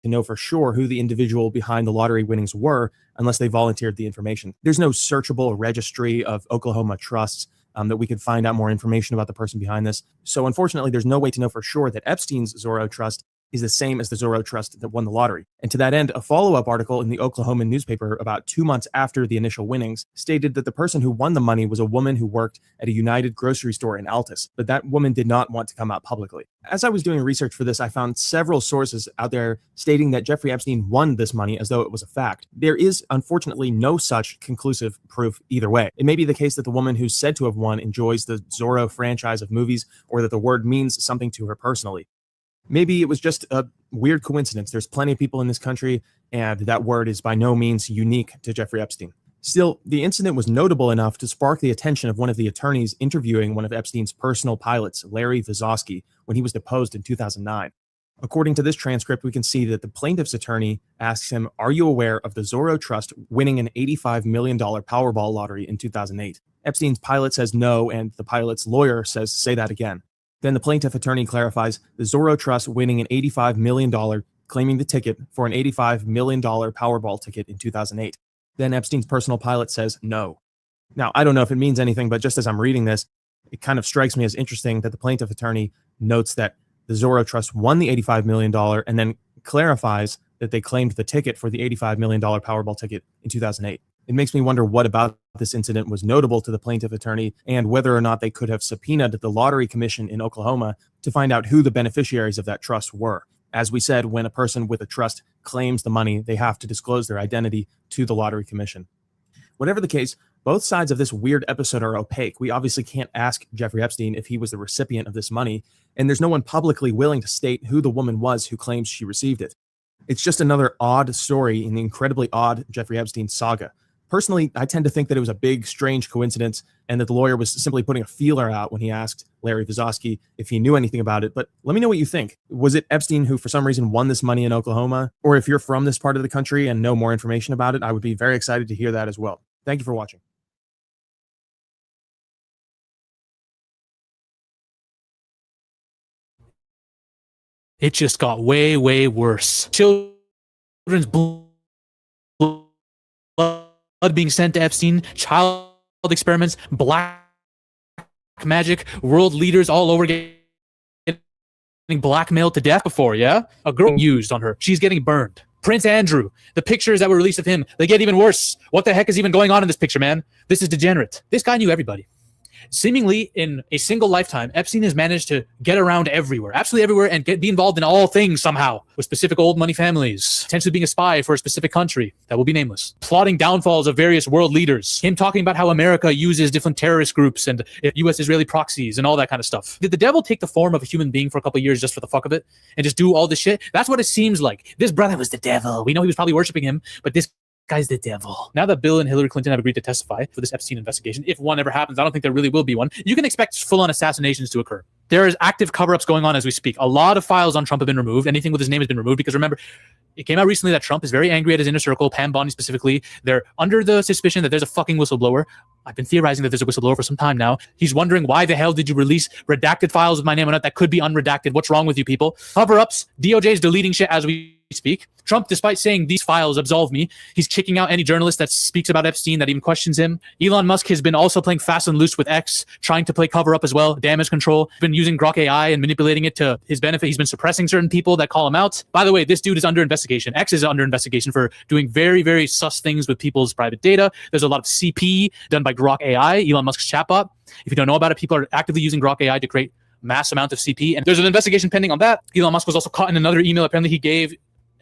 know for sure who the individual behind the lottery winnings were unless they volunteered the information. There's no searchable registry of Oklahoma trusts that we could find out more information about the person behind this. So unfortunately, there's no way to know for sure that Epstein's Zorro Trust is the same as the Zorro Trust that won the lottery. And to that end, a follow-up article in the Oklahoma newspaper about 2 months after the initial winnings stated that the person who won the money was a woman who worked at a United grocery store in Altus, but that woman did not want to come out publicly. As I was doing research for this, I found several sources out there stating that Jeffrey Epstein won this money as though it was a fact. There is, unfortunately, no such conclusive proof either way. It may be the case that the woman who's said to have won enjoys the Zorro franchise of movies, or that the word means something to her personally. Maybe it was just a weird coincidence. There's plenty of people in this country, and that word is by no means unique to Jeffrey Epstein. Still, the incident was notable enough to spark the attention of one of the attorneys interviewing one of Epstein's personal pilots, Larry Vizosky, when he was deposed in 2009. According to this transcript, we can see that the plaintiff's attorney asks him, "Are you aware of the Zorro Trust winning an $85 million Powerball lottery in 2008? Epstein's pilot says no, and the pilot's lawyer says, "Say that again." Then the plaintiff attorney clarifies the Zorro Trust winning an $85 million, claiming the ticket for an $85 million Powerball ticket in 2008. Then Epstein's personal pilot says no. Now, I don't know if it means anything, but just as I'm reading this, it kind of strikes me as interesting that the plaintiff attorney notes that the Zorro Trust won the $85 million and then clarifies that they claimed the ticket for the $85 million Powerball ticket in 2008. It makes me wonder what about this incident was notable to the plaintiff attorney and whether or not they could have subpoenaed the lottery commission in Oklahoma to find out who the beneficiaries of that trust were. As we said, when a person with a trust claims the money, they have to disclose their identity to the lottery commission. Whatever the case, both sides of this weird episode are opaque. We obviously can't ask Jeffrey Epstein if he was the recipient of this money, and there's no one publicly willing to state who the woman was who claims she received it. It's just another odd story in the incredibly odd Jeffrey Epstein saga. Personally, I tend to think that it was a big, strange coincidence and that the lawyer was simply putting a feeler out when he asked Larry Vizosky if he knew anything about it. But let me know what you think. Was it Epstein who, for some reason, won this money in Oklahoma? Or if you're from this part of the country and know more information about it, I would be very excited to hear that as well. Thank you for watching. it just got way, way worse. Children's blood being sent to Epstein, child experiments, black magic, world leaders all over getting blackmailed to death before, yeah? A girl used on her. She's getting burned. Prince Andrew, the pictures that were released of him, they get even worse. What the heck is even going on in this picture, man? This is degenerate. This guy knew everybody. Seemingly, in a single lifetime, Epstein has managed to get around everywhere, absolutely everywhere, and be involved in all things somehow, with specific old money families, potentially being a spy for a specific country that will be nameless, plotting downfalls of various world leaders, him talking about how America uses different terrorist groups and U.S.-Israeli proxies and all that kind of stuff. Did the devil take the form of a human being for a couple of years just for the fuck of it and just do all this shit? That's what it seems like. This brother was the devil. We know he was probably worshiping him, but this guy's the devil. Now that Bill and Hillary Clinton have agreed to testify for this Epstein investigation, if one ever happens, I don't think there really will be one, you can expect full-on assassinations to occur. There is active cover-ups going on as we speak. A lot of files on Trump have been removed. Anything with his name has been removed because remember, it came out recently that Trump is very angry at his inner circle, Pam Bondi specifically. They're under the suspicion that there's a fucking whistleblower. I've been theorizing that there's a whistleblower for some time now. He's wondering why the hell did you release redacted files with my name on it that could be unredacted? What's wrong with you people? Cover-ups, DOJ is deleting shit as we speak. Trump, despite saying these files absolve me, he's kicking out any journalist that speaks about Epstein, that even questions him. Elon Musk has been also playing fast and loose with X, trying to play cover up as well, damage control. Been using Grok AI and manipulating it to his benefit. He's been suppressing certain people that call him out. By the way, this dude is under investigation. X is under investigation for doing very, very sus things with people's private data. There's a lot of CP done by Grok AI, Elon Musk's chatbot. If you don't know about it, people are actively using Grok AI to create mass amount of CP. And there's an investigation pending on that. Elon Musk was also caught in another email. Apparently he gave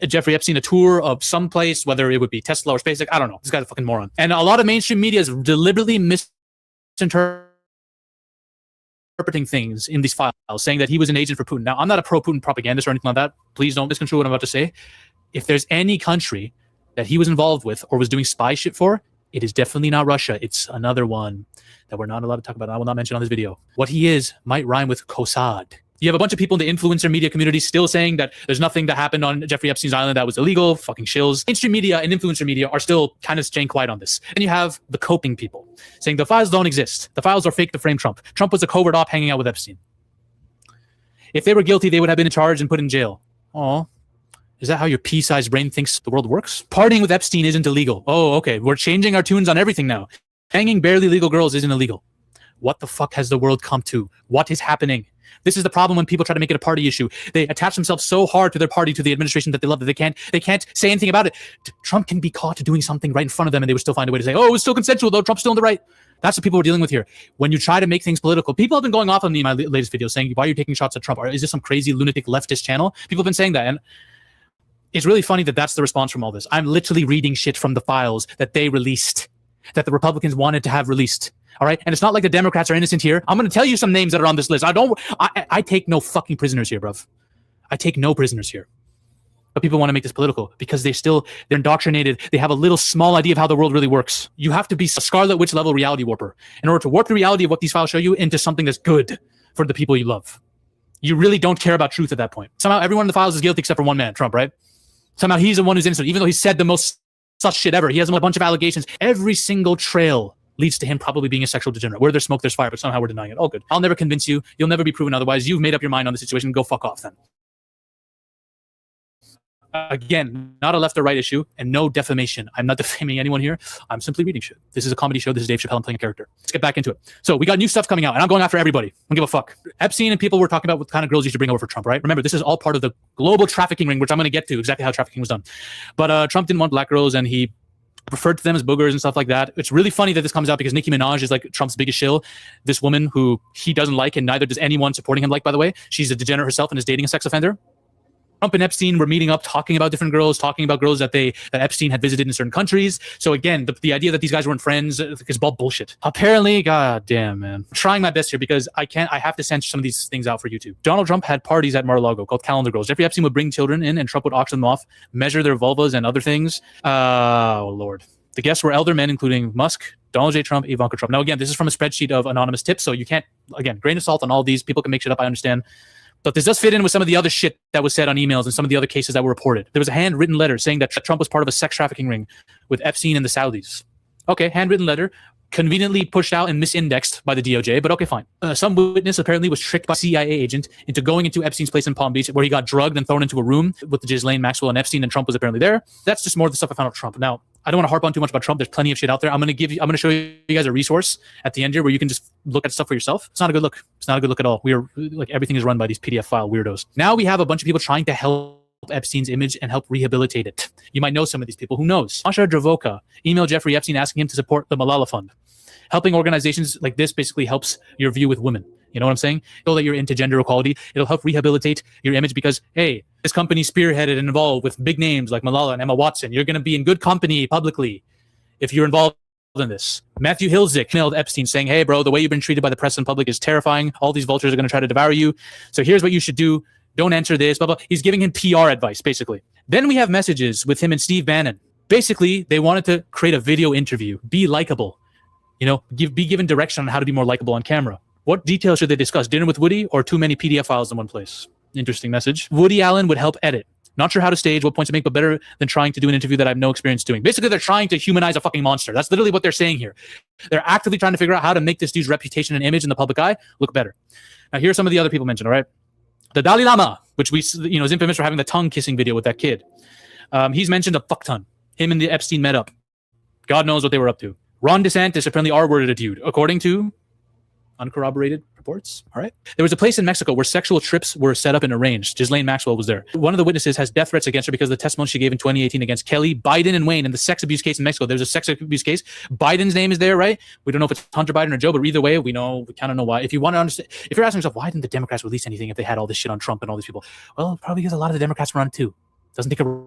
Jeffrey Epstein a tour of some place, whether it would be Tesla or SpaceX. I don't know. This guy's a fucking moron. And a lot of mainstream media is deliberately misinterpreting things in these files, saying that he was an agent for Putin. Now, I'm not a pro-Putin propagandist or anything like that. Please don't misconstrue what I'm about to say. If there's any country that he was involved with or was doing spy shit for, it is definitely not Russia. It's another one that we're not allowed to talk about. I will not mention on this video. What he is might rhyme with Kossad. You have a bunch of people in the influencer media community still saying that there's nothing that happened on Jeffrey Epstein's island that was illegal, fucking shills. Mainstream media and influencer media are still kind of staying quiet on this. And you have the coping people saying the files don't exist. The files are fake to frame Trump. Trump was a covert op hanging out with Epstein. If they were guilty, they would have been in charge and put in jail. Oh, is that how your pea-sized brain thinks the world works? Partying with Epstein isn't illegal. Oh, okay. We're changing our tunes on everything now. Hanging barely legal girls isn't illegal. What the fuck has the world come to? What is happening? This is the problem when people try to make it a party issue. They attach themselves so hard to their party, to the administration that they love, that they can't say anything about it. Trump can be caught doing something right in front of them and they would still find a way to say, oh, it was still consensual though, Trump's still in the right. That's what people are dealing with here. When you try to make things political, people have been going off on me in my latest video saying, why are you taking shots at Trump? Or is this some crazy lunatic leftist channel? People have been saying that. And it's really funny that that's the response from all this. I'm literally reading shit from the files that they released, that the Republicans wanted to have released. All right. And it's not like the Democrats are innocent here. I'm going to tell you some names that are on this list. I take no fucking prisoners here, bruv. I take no prisoners here. But people want to make this political because they're indoctrinated. They have a little small idea of how the world really works. You have to be a Scarlet Witch level reality warper in order to warp the reality of what these files show you into something that's good for the people you love. You really don't care about truth at that point. Somehow everyone in the files is guilty except for one man, Trump, right? Somehow he's the one who's innocent, even though he said the most sus shit ever. He has a bunch of allegations. Every single trail leads to him probably being a sexual degenerate. Where there's smoke, there's fire, but somehow we're denying it. Oh, good. I'll never convince you. You'll never be proven otherwise. You've made up your mind on the situation. Go fuck off then. Again, not a left or right issue, and no defamation. I'm not defaming anyone here. I'm simply reading shit. This is a comedy show. This is Dave Chappelle. I'm playing a character. Let's get back into it. So we got new stuff coming out, and I'm going after everybody. I don't give a fuck. Epstein and people were talking about what kind of girls you should bring over for Trump, right? Remember, this is all part of the global trafficking ring, which I'm going to get to exactly how trafficking was done. But Trump didn't want black girls, and he referred to them as boogers and stuff like that. It's really funny that this comes out because Nicki Minaj is like Trump's biggest shill. This woman who he doesn't like, and neither does anyone supporting him like, by the way. She's a degenerate herself and is dating a sex offender. Trump and Epstein were meeting up, talking about different girls, talking about girls that Epstein had visited in certain countries. So again, the idea that these guys weren't friends is all bullshit. Apparently, god damn, man. I'm trying my best here because I have to censor some of these things out for YouTube. Donald Trump had parties at Mar-a-Lago called Calendar Girls. Jeffrey Epstein would bring children in and Trump would auction them off, measure their vulvas and other things. Oh, Lord. The guests were elder men, including Musk, Donald J. Trump, Ivanka Trump. Now, again, this is from a spreadsheet of anonymous tips, so you can't, again, grain of salt on all these. People can make shit up, I understand. But this does fit in with some of the other shit that was said on emails and some of the other cases that were reported. There was a handwritten letter saying that Trump was part of a sex trafficking ring with Epstein and the Saudis. Okay, handwritten letter. conveniently pushed out and misindexed by the DOJ, but okay, fine. Some witness apparently was tricked by a CIA agent into going into Epstein's place in Palm Beach, where he got drugged and thrown into a room with Ghislaine Maxwell and Epstein, and Trump was apparently there. That's just more of the stuff I found out Trump. Now, I don't want to harp on too much about Trump. There's plenty of shit out there. I'm going to show you guys a resource at the end here where you can just look at stuff for yourself. It's not a good look. It's not a good look at all. We are like, everything is run by these PDF file weirdos. Now we have a bunch of people trying to help Epstein's image and help rehabilitate it. You might know some of these people. Who knows? Masha Dravoka emailed Jeffrey Epstein asking him to support the Malala Fund. Helping organizations like this basically helps your view with women. You know what I'm saying? Know that you're into gender equality. It'll help rehabilitate your image because, hey, this company spearheaded and involved with big names like Malala and Emma Watson. You're going to be in good company publicly if you're involved in this. Matthew Hilzik emailed Epstein saying, hey, bro, the way you've been treated by the press and public is terrifying. All these vultures are going to try to devour you. So here's what you should do. Don't answer this, blah, blah. He's giving him PR advice, basically. Then we have messages with him and Steve Bannon. Basically, they wanted to create a video interview, be likable, you know, be given direction on how to be more likable on camera. What details should they discuss? Dinner with Woody or too many PDF files in one place? Interesting message. Woody Allen would help edit. Not sure how to stage, what points to make, but better than trying to do an interview that I have no experience doing. Basically, they're trying to humanize a fucking monster. That's literally what they're saying here. They're actively trying to figure out how to make this dude's reputation and image in the public eye look better. Now, here are some of the other people mentioned, all right? The Dalai Lama, which is infamous for having the tongue kissing video with that kid. He's mentioned a fuck ton. Him and the Epstein met up. God knows what they were up to. Ron DeSantis apparently R-worded a dude, according to uncorroborated reports. All right. There was a place in Mexico where sexual trips were set up and arranged. Ghislaine Maxwell was there. One of the witnesses has death threats against her because of the testimony she gave in 2018 against Kelly, Biden, and Wayne in the sex abuse case in Mexico. There's a sex abuse case. Biden's name is there, right? We don't know if it's Hunter Biden or Joe, but either way, we kind of know why. If you want to understand, if you're asking yourself, why didn't the Democrats release anything if they had all this shit on Trump and all these people? Well, probably because a lot of the Democrats were on it too. Doesn't take a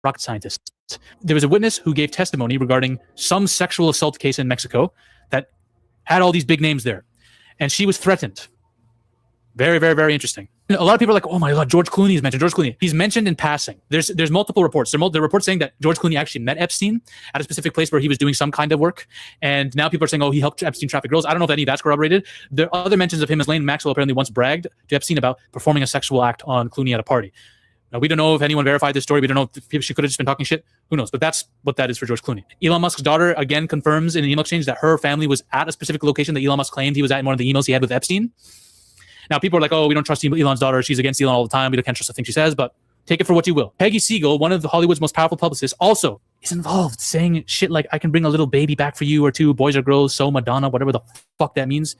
rocket scientist. There was a witness who gave testimony regarding some sexual assault case in Mexico that had all these big names there. And she was threatened. Very, very, very interesting. A lot of people are like, oh my God, George Clooney is mentioned. George Clooney. He's mentioned in passing. There's multiple reports. There are reports saying that George Clooney actually met Epstein at a specific place where he was doing some kind of work. And now people are saying, oh, he helped Epstein traffic girls. I don't know if any of that's corroborated. There are other mentions of him as Ghislaine Maxwell apparently once bragged to Epstein about performing a sexual act on Clooney at a party. Now, we don't know if anyone verified this story. We don't know if she could have just been talking shit. Who knows? But that's what that is for George Clooney. Elon Musk's daughter, again, confirms in an email exchange that her family was at a specific location that Elon Musk claimed he was at in one of the emails he had with Epstein. Now, people are like, oh, we don't trust Elon's daughter. She's against Elon all the time. We can't trust the thing she says, but take it for what you will. Peggy Siegel, one of Hollywood's most powerful publicists, also is involved, saying shit like, I can bring a little baby back for you or two, boys or girls, so Madonna, whatever the fuck that means.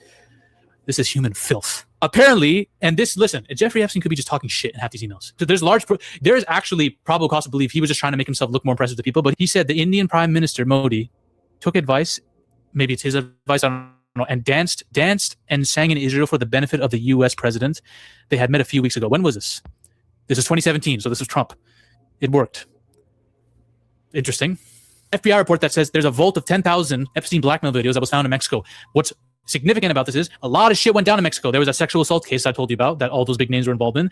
This is human filth. Apparently, and this, listen, Jeffrey Epstein could be just talking shit in half these emails. So there's actually probable cause to believe he was just trying to make himself look more impressive to people. But he said the Indian Prime Minister Modi took advice, maybe it's his advice, I don't know, and danced and sang in Israel for the benefit of the U.S. president. They had met a few weeks ago. When was this? This is 2017, so this was Trump. It worked. Interesting. FBI report that says there's a vault of 10,000 Epstein blackmail videos that was found in Mexico. What's significant about this is a lot of shit went down in Mexico. There was a sexual assault case I told you about that all those big names were involved in.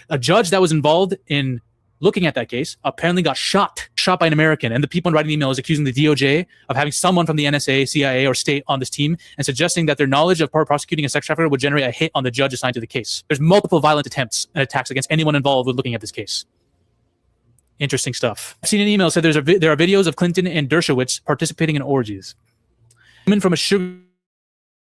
A judge that was involved in looking at that case apparently got shot by an American. And the people writing the email is accusing the DOJ of having someone from the NSA, CIA, or state on this team and suggesting that their knowledge of prosecuting a sex trafficker would generate a hit on the judge assigned to the case. There's multiple violent attempts and attacks against anyone involved with looking at this case. Interesting stuff. I've seen an email said there are videos of Clinton and Dershowitz participating in orgies. Women from a sugar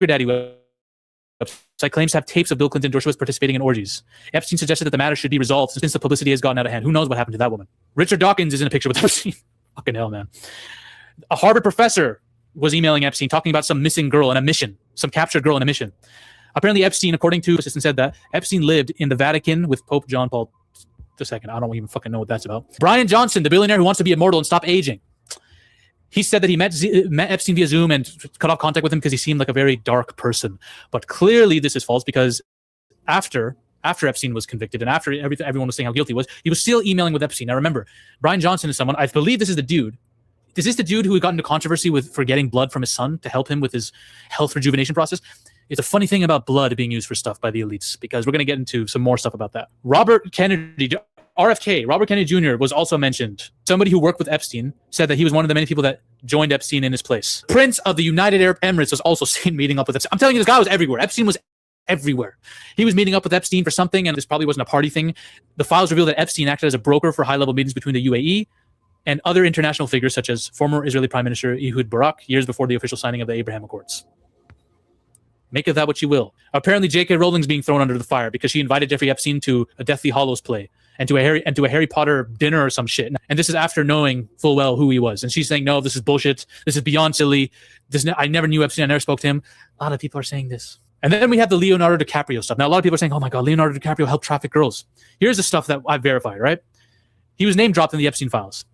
daddy website claims to have tapes of Bill Clinton and Dershowitz participating in orgies. Epstein suggested that the matter should be resolved since the publicity has gotten out of hand. Who knows what happened to that woman? Richard Dawkins is in a picture with Epstein. Fucking hell, man. A Harvard professor was emailing Epstein talking about some missing girl in a mission, some captured girl in a mission. Apparently Epstein, according to assistant, said that Epstein lived in the Vatican with Pope John Paul II. I don't even fucking know what that's about. Brian Johnson, the billionaire who wants to be immortal and stop aging. He said that he met Epstein via Zoom and cut off contact with him because he seemed like a very dark person. But clearly this is false because after Epstein was convicted and after everyone was saying how guilty he was still emailing with Epstein. Now remember, Brian Johnson is someone, I believe this is the dude. Is this the dude who got into controversy for getting blood from his son to help him with his health rejuvenation process? It's a funny thing about blood being used for stuff by the elites because we're going to get into some more stuff about that. Robert Kennedy, RFK, Robert Kennedy Jr. was also mentioned. Somebody who worked with Epstein said that he was one of the many people that joined Epstein in his place. Prince of the United Arab Emirates was also seen meeting up with Epstein. I'm telling you, this guy was everywhere. Epstein was everywhere. He was meeting up with Epstein for something, and this probably wasn't a party thing. The files reveal that Epstein acted as a broker for high-level meetings between the UAE, and other international figures such as former Israeli Prime Minister Ehud Barak years before the official signing of the Abraham Accords. Make of that what you will. Apparently, J.K. Rowling's being thrown under the fire because she invited Jeffrey Epstein to a Deathly Hallows play and to a Harry Potter dinner or some shit. And this is after knowing full well who he was. And she's saying, no, this is bullshit. This is beyond silly. I never knew Epstein. I never spoke to him. A lot of people are saying this. And then we have the Leonardo DiCaprio stuff. Now, a lot of people are saying, oh my God, Leonardo DiCaprio helped traffic girls. Here's the stuff that I've verified, right? He was name dropped in the Epstein files.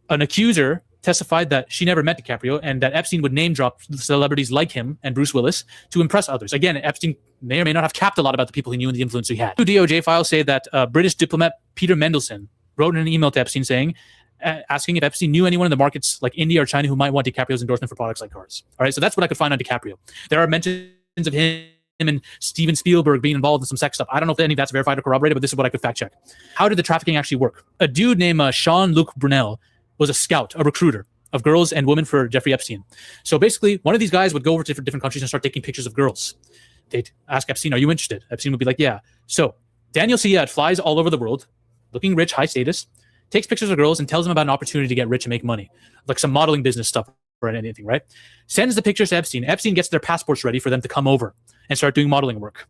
An accuser testified that she never met DiCaprio and that Epstein would name drop celebrities like him and Bruce Willis to impress others. Again, Epstein may or may not have capped a lot about the people he knew and the influence he had. Two DOJ files say that British diplomat Peter Mendelsohn wrote in an email to Epstein saying, asking if Epstein knew anyone in the markets like India or China who might want DiCaprio's endorsement for products like cars. All right, so that's what I could find on DiCaprio. There are mentions of him and Steven Spielberg being involved in some sex stuff. I don't know if any of that's verified or corroborated, but this is what I could fact check. How did the trafficking actually work? A dude named Sean-Luc Brunel was a scout, a recruiter of girls and women for Jeffrey Epstein. So basically, one of these guys would go over to different countries and start taking pictures of girls. They'd ask Epstein, are you interested? Epstein would be like, yeah. So Daniel Syed flies all over the world, looking rich, high status, takes pictures of girls and tells them about an opportunity to get rich and make money, like some modeling business stuff or anything, right? Sends the pictures to Epstein. Epstein gets their passports ready for them to come over and start doing modeling work.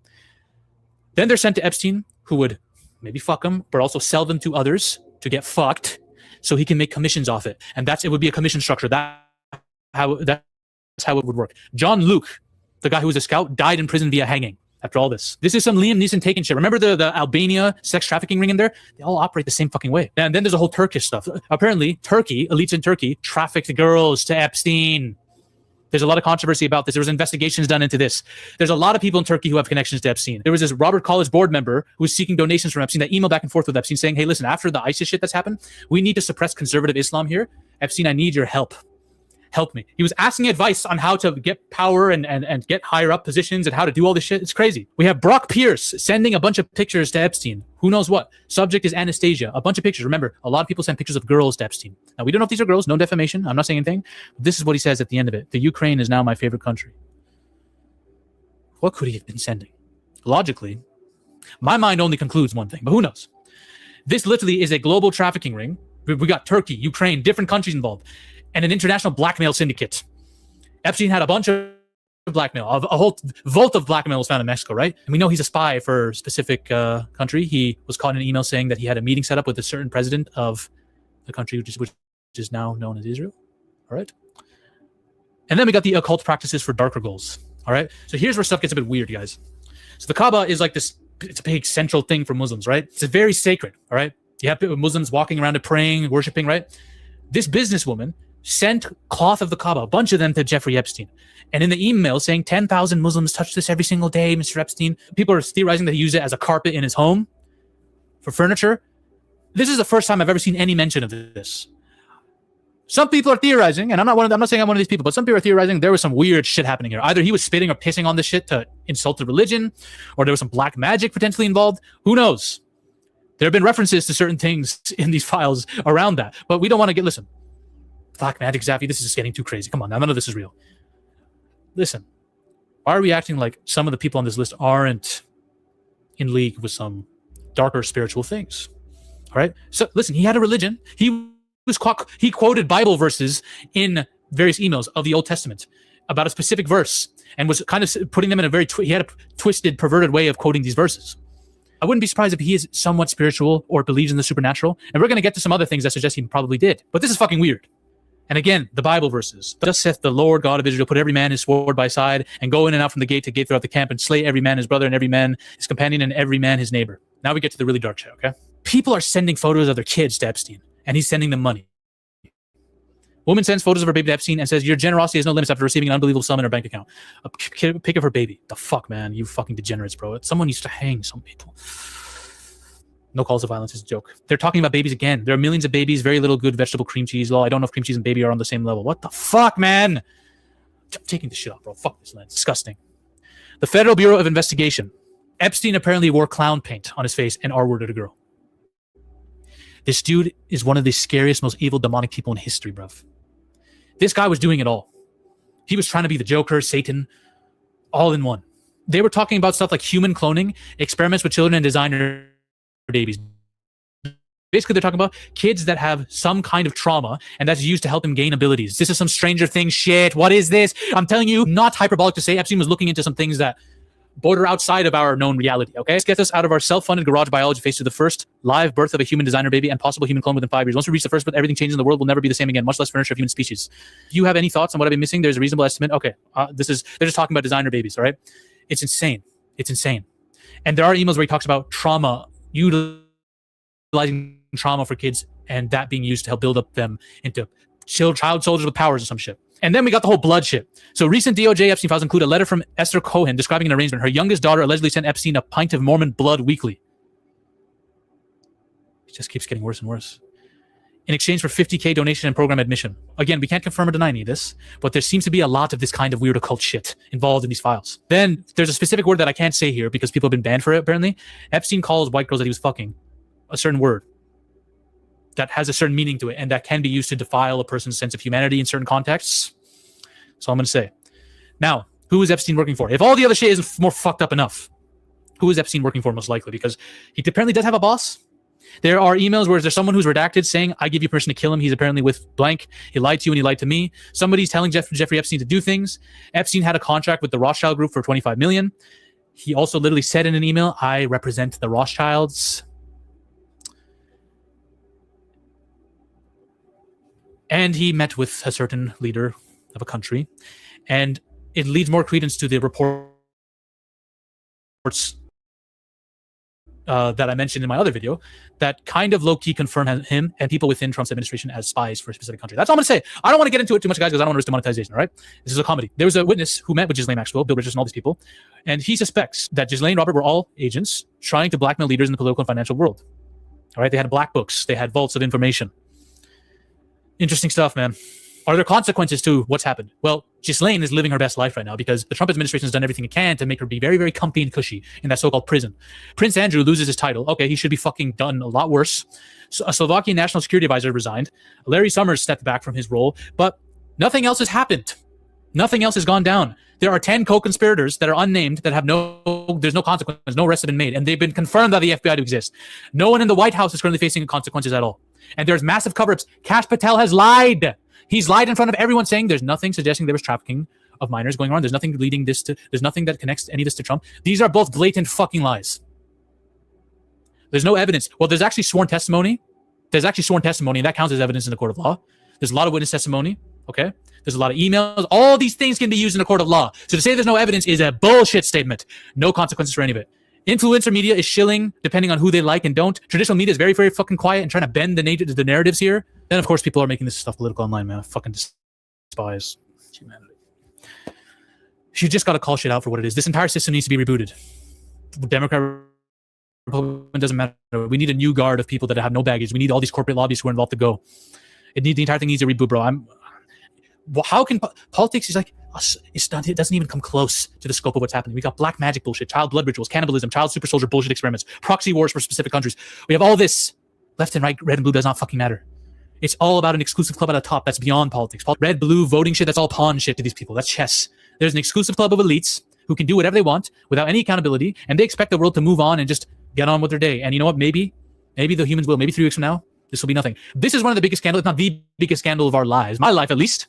Then they're sent to Epstein, who would maybe fuck them, but also sell them to others to get fucked, so he can make commissions off it. And it would be a commission structure. That's how it would work. John Luke, the guy who was a scout, died in prison via hanging after all this. This is some Liam Neeson taking shit. Remember the Albania sex trafficking ring in there? They all operate the same fucking way. And then there's a whole Turkish stuff. Apparently, elites in Turkey trafficked girls to Epstein. There's a lot of controversy about this. There was investigations done into this. There's a lot of people in Turkey who have connections to Epstein. There was this Robert College board member who was seeking donations from Epstein that emailed back and forth with Epstein saying, hey, listen, after the ISIS shit that's happened, we need to suppress conservative Islam here. Epstein, I need your help. Help me. He was asking advice on how to get power and get higher up positions and how to do all this shit. It's crazy. We have Brock Pierce sending a bunch of pictures to Epstein. Who knows what? Subject is Anastasia. A bunch of pictures. Remember, a lot of people send pictures of girls to Epstein. Now, we don't know if these are girls. No defamation. I'm not saying anything. But this is what he says at the end of it. The Ukraine is now my favorite country. What could he have been sending? Logically, my mind only concludes one thing, but who knows? This literally is a global trafficking ring. We got Turkey, Ukraine, different countries involved, and an international blackmail syndicate. Epstein had a bunch of blackmail. A whole vault of blackmail was found in Mexico, right? And we know he's a spy for a specific country. He was caught in an email saying that he had a meeting set up with a certain president of the country, which is now known as Israel. All right. And then we got the occult practices for darker goals. All right. So here's where stuff gets a bit weird, guys. So the Kaaba is like this, it's a big central thing for Muslims, right? It's very sacred. All right. You have Muslims walking around it, praying, worshiping, right? This businesswoman sent cloth of the Kaaba, a bunch of them, to Jeffrey Epstein. And in the email saying 10,000 Muslims touch this every single day, Mr. Epstein. People are theorizing that he used it as a carpet in his home for furniture. This is the first time I've ever seen any mention of this. Some people are theorizing, and I'm not saying I'm one of these people, but some people are theorizing there was some weird shit happening here. Either he was spitting or pissing on this shit to insult the religion, or there was some black magic potentially involved. Who knows? There have been references to certain things in these files around that, but we don't want to listen. Black magic, Zaffy, this is just getting too crazy. Come on, now none of this is real. Listen, why are we acting like some of the people on this list aren't in league with some darker spiritual things? All right. So listen, he had a religion. He quoted Bible verses in various emails of the Old Testament about a specific verse and was kind of putting them in a very, he had a twisted, perverted way of quoting these verses. I wouldn't be surprised if he is somewhat spiritual or believes in the supernatural. And we're going to get to some other things that suggest he probably did. But this is fucking weird. And again, the Bible verses. Thus saith the Lord God of Israel, put every man his sword by side, and go in and out from the gate to gate throughout the camp, and slay every man his brother, and every man his companion, and every man his neighbor. Now we get to the really dark shit, okay? People are sending photos of their kids to Epstein, and he's sending them money. Woman sends photos of her baby to Epstein and says, your generosity has no limits after receiving an unbelievable sum in her bank account. A pic of her baby. The fuck, man? You fucking degenerates, bro. Someone needs to hang some people. No calls to violence is a joke. They're talking about babies again. There are millions of babies, very little good vegetable cream cheese. Well, I don't know if cream cheese and baby are on the same level. What the fuck, man? I'm taking this shit off, bro. Fuck this, man. It's disgusting. The Federal Bureau of Investigation. Epstein apparently wore clown paint on his face and R-worded a girl. This dude is one of the scariest, most evil, demonic people in history, bruv. This guy was doing it all. He was trying to be the Joker, Satan, all in one. They were talking about stuff like human cloning, experiments with children, and designer babies. Basically, they're talking about kids that have some kind of trauma, and that's used to help them gain abilities. This is some Stranger Things shit. What is this? I'm telling you, not hyperbolic to say Epstein was looking into some things that border outside of our known reality, okay? Let's get us out of our self-funded garage biology phase to the first live birth of a human designer baby and possible human clone within 5 years. Once we reach the first birth, everything changes in the world will never be the same again, much less furniture of human species. If you have any thoughts on what I've been missing, there's a reasonable estimate. Okay, they're just talking about designer babies, all right? It's insane. It's insane. And there are emails where he talks about trauma, utilizing trauma for kids and that being used to help build up them into child soldiers with powers or some shit. And then we got the whole blood shit. So recent DOJ Epstein files include a letter from Esther Cohen describing an arrangement. Her youngest daughter allegedly sent Epstein a pint of Mormon blood weekly. It just keeps getting worse and worse. In exchange for $50,000 donation and program admission. Again, we can't confirm or deny any of this, but there seems to be a lot of this kind of weird occult shit involved in these files. Then there's a specific word that I can't say here because people have been banned for it, apparently. Epstein calls white girls that he was fucking a certain word that has a certain meaning to it and that can be used to defile a person's sense of humanity in certain contexts. That's all I'm going to say. Now, who is Epstein working for? If all the other shit isn't more fucked up enough, who is Epstein working for most likely? Because he apparently does have a boss. There are emails where there's someone who's redacted saying, I give you permission to kill him. He's apparently with blank. He lied to you and he lied to me. Somebody's telling Jeffrey Epstein to do things. Epstein had a contract with the Rothschild Group for $25 million. He also literally said in an email, I represent the Rothschilds. And he met with a certain leader of a country. And it leads more credence to the reports that I mentioned in my other video that kind of low-key confirm him and people within Trump's administration as spies for a specific country. That's all I'm going to say. I don't want to get into it too much, guys, because I don't want to risk demonetization, all right? This is a comedy. There was a witness who met with Ghislaine Maxwell, Bill Richardson, all these people, and he suspects that Ghislaine and Robert were all agents trying to blackmail leaders in the political and financial world. All right? They had black books. They had vaults of information. Interesting stuff, man. Are there consequences to what's happened? Well, Ghislaine is living her best life right now because the Trump administration has done everything it can to make her be very, very comfy and cushy in that so-called prison. Prince Andrew loses his title. Okay, he should be fucking done a lot worse. So a Slovakian national security advisor resigned. Larry Summers stepped back from his role, but nothing else has happened. Nothing else has gone down. There are 10 co-conspirators that are unnamed that have there's no consequences, no arrests have been made, and they've been confirmed by the FBI to exist. No one in the White House is currently facing consequences at all. And there's massive cover-ups. Kash Patel has lied. He's lied in front of everyone saying there's nothing suggesting there was trafficking of minors going on. There's nothing there's nothing that connects any of this to Trump. These are both blatant fucking lies. There's no evidence. Well, there's actually sworn testimony. There's actually sworn testimony, and that counts as evidence in the court of law. There's a lot of witness testimony, okay? There's a lot of emails. All these things can be used in a court of law. So to say there's no evidence is a bullshit statement. No consequences for any of it. Influencer media is shilling depending on who they like and don't. Traditional media is very, very fucking quiet and trying to bend the narratives here. Then, of course, people are making this stuff political online, man. I fucking despise humanity. You just got to call shit out for what it is. This entire system needs to be rebooted. Democrat, Republican, doesn't matter. We need a new guard of people that have no baggage. We need all these corporate lobbyists who are involved to go. The entire thing needs a reboot, bro. How can politics is like, it doesn't even come close to the scope of what's happening. We got black magic bullshit, child blood rituals, cannibalism, child super soldier bullshit experiments, proxy wars for specific countries. We have all this. Left and right, red and blue does not fucking matter. It's all about an exclusive club at the top that's beyond politics. Red, blue, voting shit, that's all pawn shit to these people. That's chess. There's an exclusive club of elites who can do whatever they want without any accountability, and they expect the world to move on and just get on with their day. And you know what? Maybe the humans will. Maybe 3 weeks from now, this will be nothing. This is one of the biggest scandals, if not the biggest scandal of our lives. My life, at least.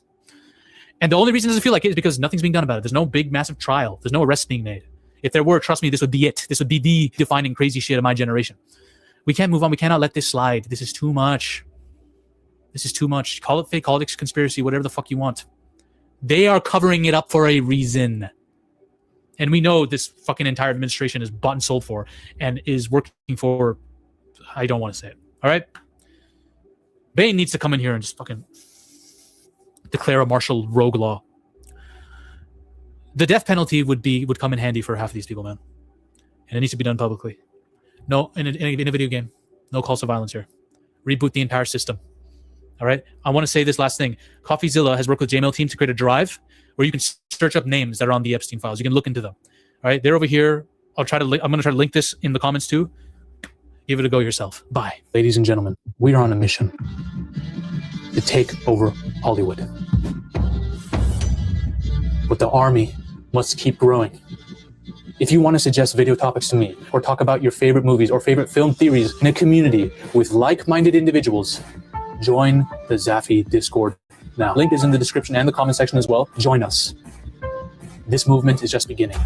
And the only reason it doesn't feel like it is because nothing's being done about it. There's no big, massive trial. There's no arrests being made. If there were, trust me, this would be it. This would be the defining crazy shit of my generation. We can't move on. We cannot let this slide. This is too much. This is too much. Call it fake, call it conspiracy, whatever the fuck you want. They are covering it up for a reason. And we know this fucking entire administration is bought and sold for and is working for, I don't want to say it. All right? Bain needs to come in here and just fucking declare a martial rogue law. The death penalty would come in handy for half of these people, man. And it needs to be done publicly. No, in a video game, no calls to violence here. Reboot the entire system. All right? I want to say this last thing. CoffeeZilla has worked with JMail team to create a drive where you can search up names that are on the Epstein files. You can look into them. All right? They're over here. I'm going to try to link this in the comments too. Give it a go yourself. Bye. Ladies and gentlemen, we are on a mission to take over Hollywood. But the army must keep growing. If you want to suggest video topics to me, or talk about your favorite movies or favorite film theories in a community with like-minded individuals, join the Zafy Discord now. Link is in the description and the comment section as well. Join us. This movement is just beginning.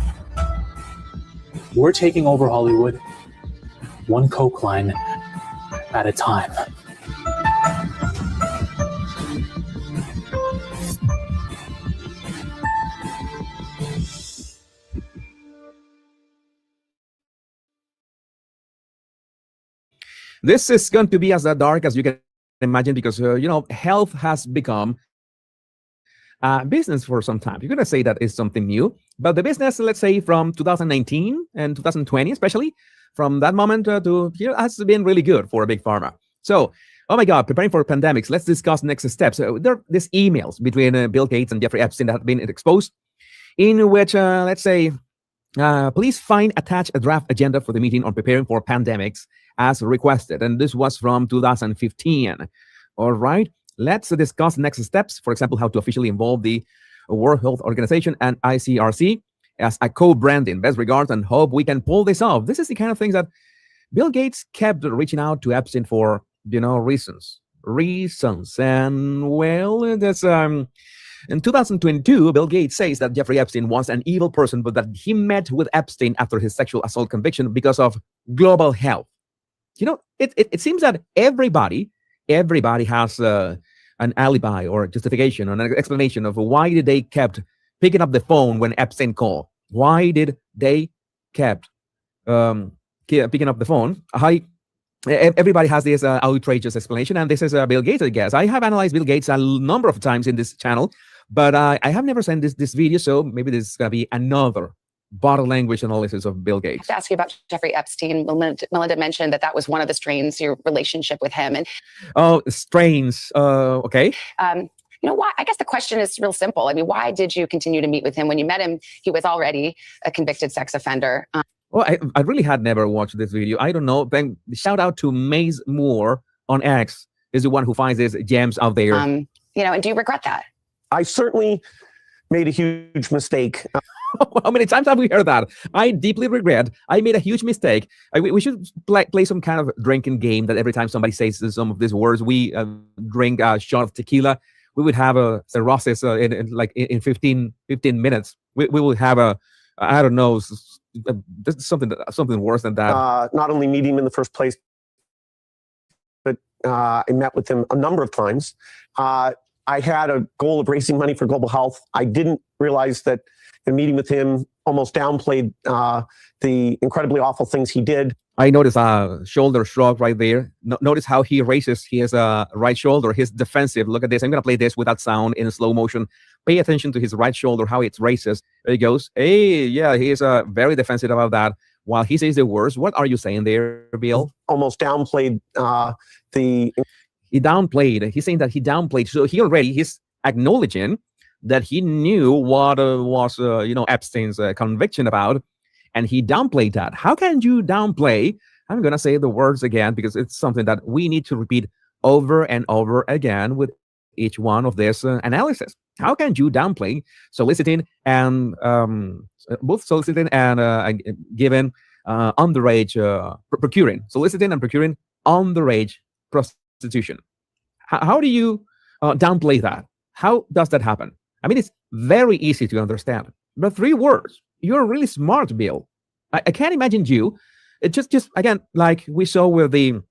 We're taking over Hollywood, one coke line at a time. This is going to be as dark as you can imagine because, health has become business for some time. You're going to say that is something new, but the business, let's say from 2019 and 2020, especially from that moment to here, has been really good for a big pharma. So, oh my God, preparing for pandemics. Let's discuss next steps. There are these emails between Bill Gates and Jeffrey Epstein that have been exposed, in which, let's say, please find attached a draft agenda for the meeting on preparing for pandemics as requested. And this was from 2015. All right. Let's discuss next steps. For example, how to officially involve the World Health Organization and ICRC as a co-branding. Best regards and hope we can pull this off. This is the kind of things that Bill Gates kept reaching out to Epstein for, reasons. And well, that's in 2022, Bill Gates says that Jeffrey Epstein was an evil person, but that he met with Epstein after his sexual assault conviction because of global health. It seems that everybody has an alibi or justification or an explanation of why did they kept picking up the phone when Epstein called. Why did they kept picking up the phone? Everybody has this outrageous explanation, and this is Bill Gates, I guess. I have analyzed Bill Gates a number of times in this channel, but I have never seen this video, so maybe this is going to be another body language analysis of Bill Gates. To ask you about Jeffrey Epstein, Melinda mentioned that was one of the strains, your relationship with him. And strains, okay. Why? I guess the question is real simple. I mean, why did you continue to meet with him? When you met him, he was already a convicted sex offender. Well, I really had never watched this video. I don't know. Then shout out to Maze Moore on X, is the one who finds these gems out there. And do you regret that? I certainly made a huge mistake. How many times have we heard that? I deeply regret. I made a huge mistake. We should play some kind of drinking game that every time somebody says some of these words, we drink a shot of tequila. We would have a cirrhosis in 15 minutes. We will have I don't know, something worse than that. Not only meeting him in the first place, but I met with him a number of times. I had a goal of raising money for global health. I didn't realize that in meeting with him almost downplayed the incredibly awful things he did. I noticed a shoulder shrug right there. Notice how he raises his right shoulder. He's defensive. Look at this. I'm going to play this without sound in slow motion. Pay attention to his right shoulder, how it raises. There he goes. Hey, yeah, he is very defensive about that. While he says the words, what are you saying there, Bill? Almost downplayed He downplayed. He's saying that he downplayed. So he's acknowledging that he knew what was Epstein's conviction about, and he downplayed that. How can you downplay? I'm going to say the words again because it's something that we need to repeat over and over again with each one of this analysis. How can you downplay soliciting and both soliciting and giving underage procuring, soliciting and procuring underage prostitution? How do you downplay that? How does that happen? I mean, it's very easy to understand. But 3 words. You're really smart, Bill. I can't imagine you. It just again, like we saw with the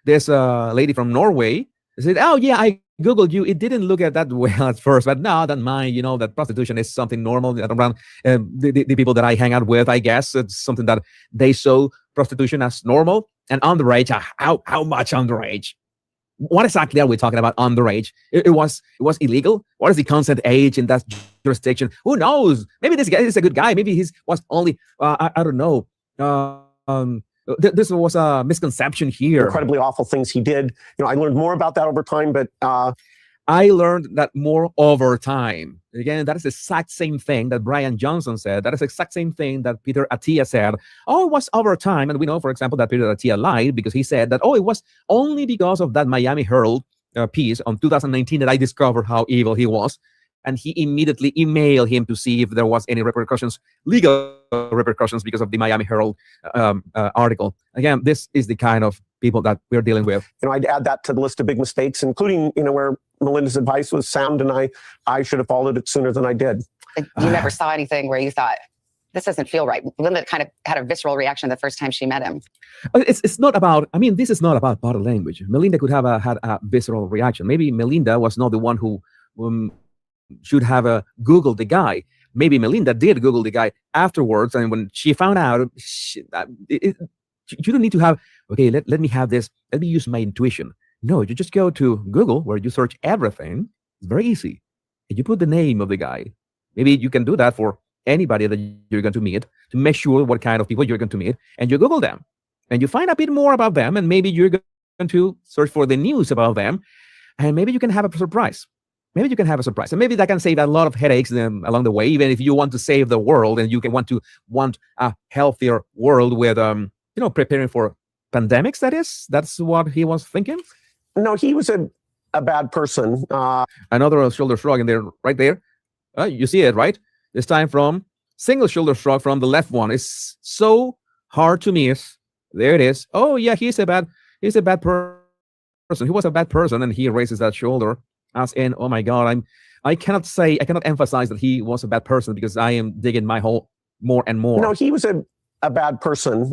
this lady from Norway. Said, "Oh yeah, I Googled you. It didn't look at that well at first, but now that mind, that prostitution is something normal around the people that I hang out with. I guess it's something that they saw prostitution as normal and underage. How much underage? What exactly are we talking about underage? It was illegal. What is the consent age in that jurisdiction? Who knows? Maybe this guy is a good guy. Maybe he was only I don't know. This was a misconception here. Incredibly awful things he did. I learned more about that over time, but I learned that more over time. Again, that is the exact same thing that Brian Johnson said. That is the exact same thing that Peter Attia said. Oh, it was over time. And we know, for example, that Peter Attia lied because he said that, it was only because of that Miami Herald piece on 2019 that I discovered how evil he was. and he immediately emailed him to see if there was any repercussions, legal repercussions, because of the Miami Herald article. Again, this is the kind of people that we're dealing with. I'd add that to the list of big mistakes, including, where Melinda's advice was sound, and I should have followed it sooner than I did. You never saw anything where you thought, this doesn't feel right. Linda kind of had a visceral reaction the first time she met him. It's not about, this is not about body language. Melinda could have had a visceral reaction. Maybe Melinda was not the one who should have Googled the guy. Maybe Melinda did Google the guy afterwards, and when she found out, you don't need to have, okay, let me have this, let me use my intuition. No, you just go to Google, where you search everything. It's very easy. And you put the name of the guy. Maybe you can do that for anybody that you're going to meet, to make sure what kind of people you're going to meet, and you Google them, and you find a bit more about them, and maybe you're going to search for the news about them, and maybe you can have a surprise. Maybe you can have a surprise, and maybe that can save a lot of headaches along the way, even if you want to save the world, and you can want a healthier world with, preparing for pandemics, that's what he was thinking. No, he was a bad person. Another shoulder shrug in there, right there. You see it, right? This time from single shoulder shrug from the left one. It's so hard to miss. There it is. Oh yeah, he's a bad person. He was a bad person, and he raises that shoulder as in, oh my God, I cannot emphasize that he was a bad person, because I am digging my hole more and more. No, he was a bad person.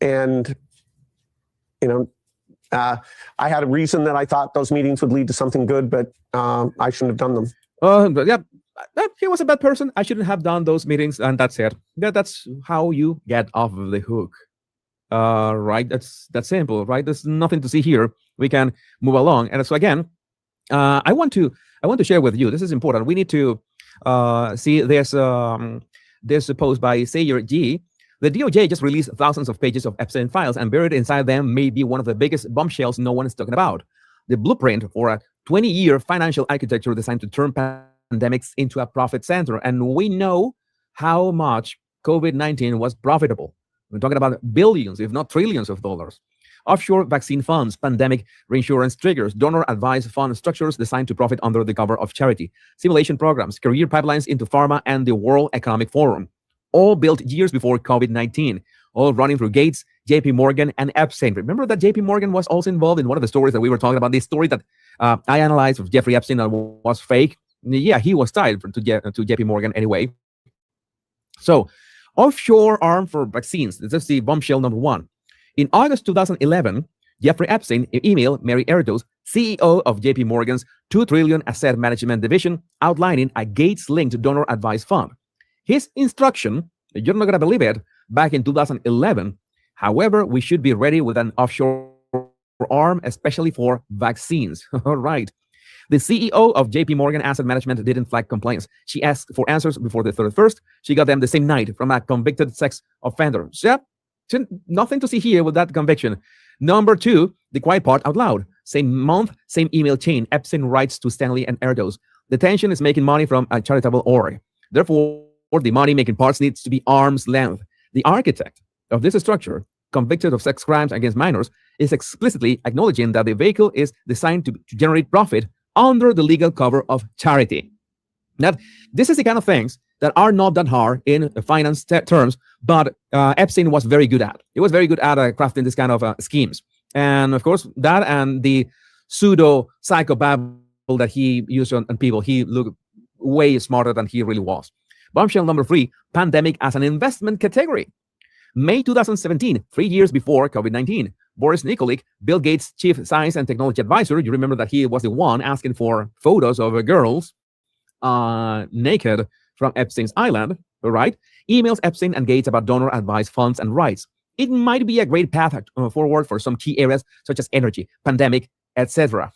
And I had a reason that I thought those meetings would lead to something good, but I shouldn't have done them. But yeah, he was a bad person. I shouldn't have done those meetings, and that's it. That's how you get off of the hook. Right? That's simple, right? There's nothing to see here. We can move along. And so again, I want to share with you. This is important. We need to see this post by Sayer G. The DOJ just released thousands of pages of Epstein files, and buried inside them may be one of the biggest bombshells no one is talking about. The blueprint for a 20-year financial architecture designed to turn pandemics into a profit center. And we know how much COVID-19 was profitable. We're talking about billions, if not trillions of dollars. Offshore vaccine funds, pandemic reinsurance triggers, donor advised fund structures designed to profit under the cover of charity, simulation programs, career pipelines into pharma and the World Economic Forum, all built years before COVID-19, all running through Gates, JP Morgan, and Epstein. Remember that JP Morgan was also involved in one of the stories that we were talking about, this story that I analyzed of Jeffrey Epstein that was fake. Yeah, he was tied to JP Morgan anyway. So, offshore arm for vaccines. This is the bombshell number one. In August 2011, Jeffrey Epstein emailed Mary Erdos, CEO of JP Morgan's $2 trillion asset management division, outlining a Gates-linked donor advised fund. His instruction, you're not going to believe it, back in 2011, however, we should be ready with an offshore arm, especially for vaccines. All right. The CEO of JP Morgan Asset Management didn't flag complaints. She asked for answers before the 31st. She got them the same night from a convicted sex offender. So, nothing to see here with that conviction. Number two, the quiet part out loud. Same month, same email chain. Epstein writes to Stanley and Erdos. The tension is making money from a charitable org. Therefore, the money-making parts needs to be arm's length. The architect of this structure, convicted of sex crimes against minors, is explicitly acknowledging that the vehicle is designed to generate profit under the legal cover of charity. Now, this is the kind of things that are not that hard in finance terms, but Epstein was very good at. He was very good at crafting this kind of schemes. And of course, that and the pseudo psychobabble that he used on people, he looked way smarter than he really was. Bombshell number three, pandemic as an investment category. May 2017, 3 years before COVID-19, Boris Nikolic, Bill Gates' chief science and technology advisor, you remember that he was the one asking for photos of girls naked from Epstein's island, right? Emails Epstein and Gates about donor advised funds and rights. It might be a great path forward for some key areas such as energy, pandemic, etc.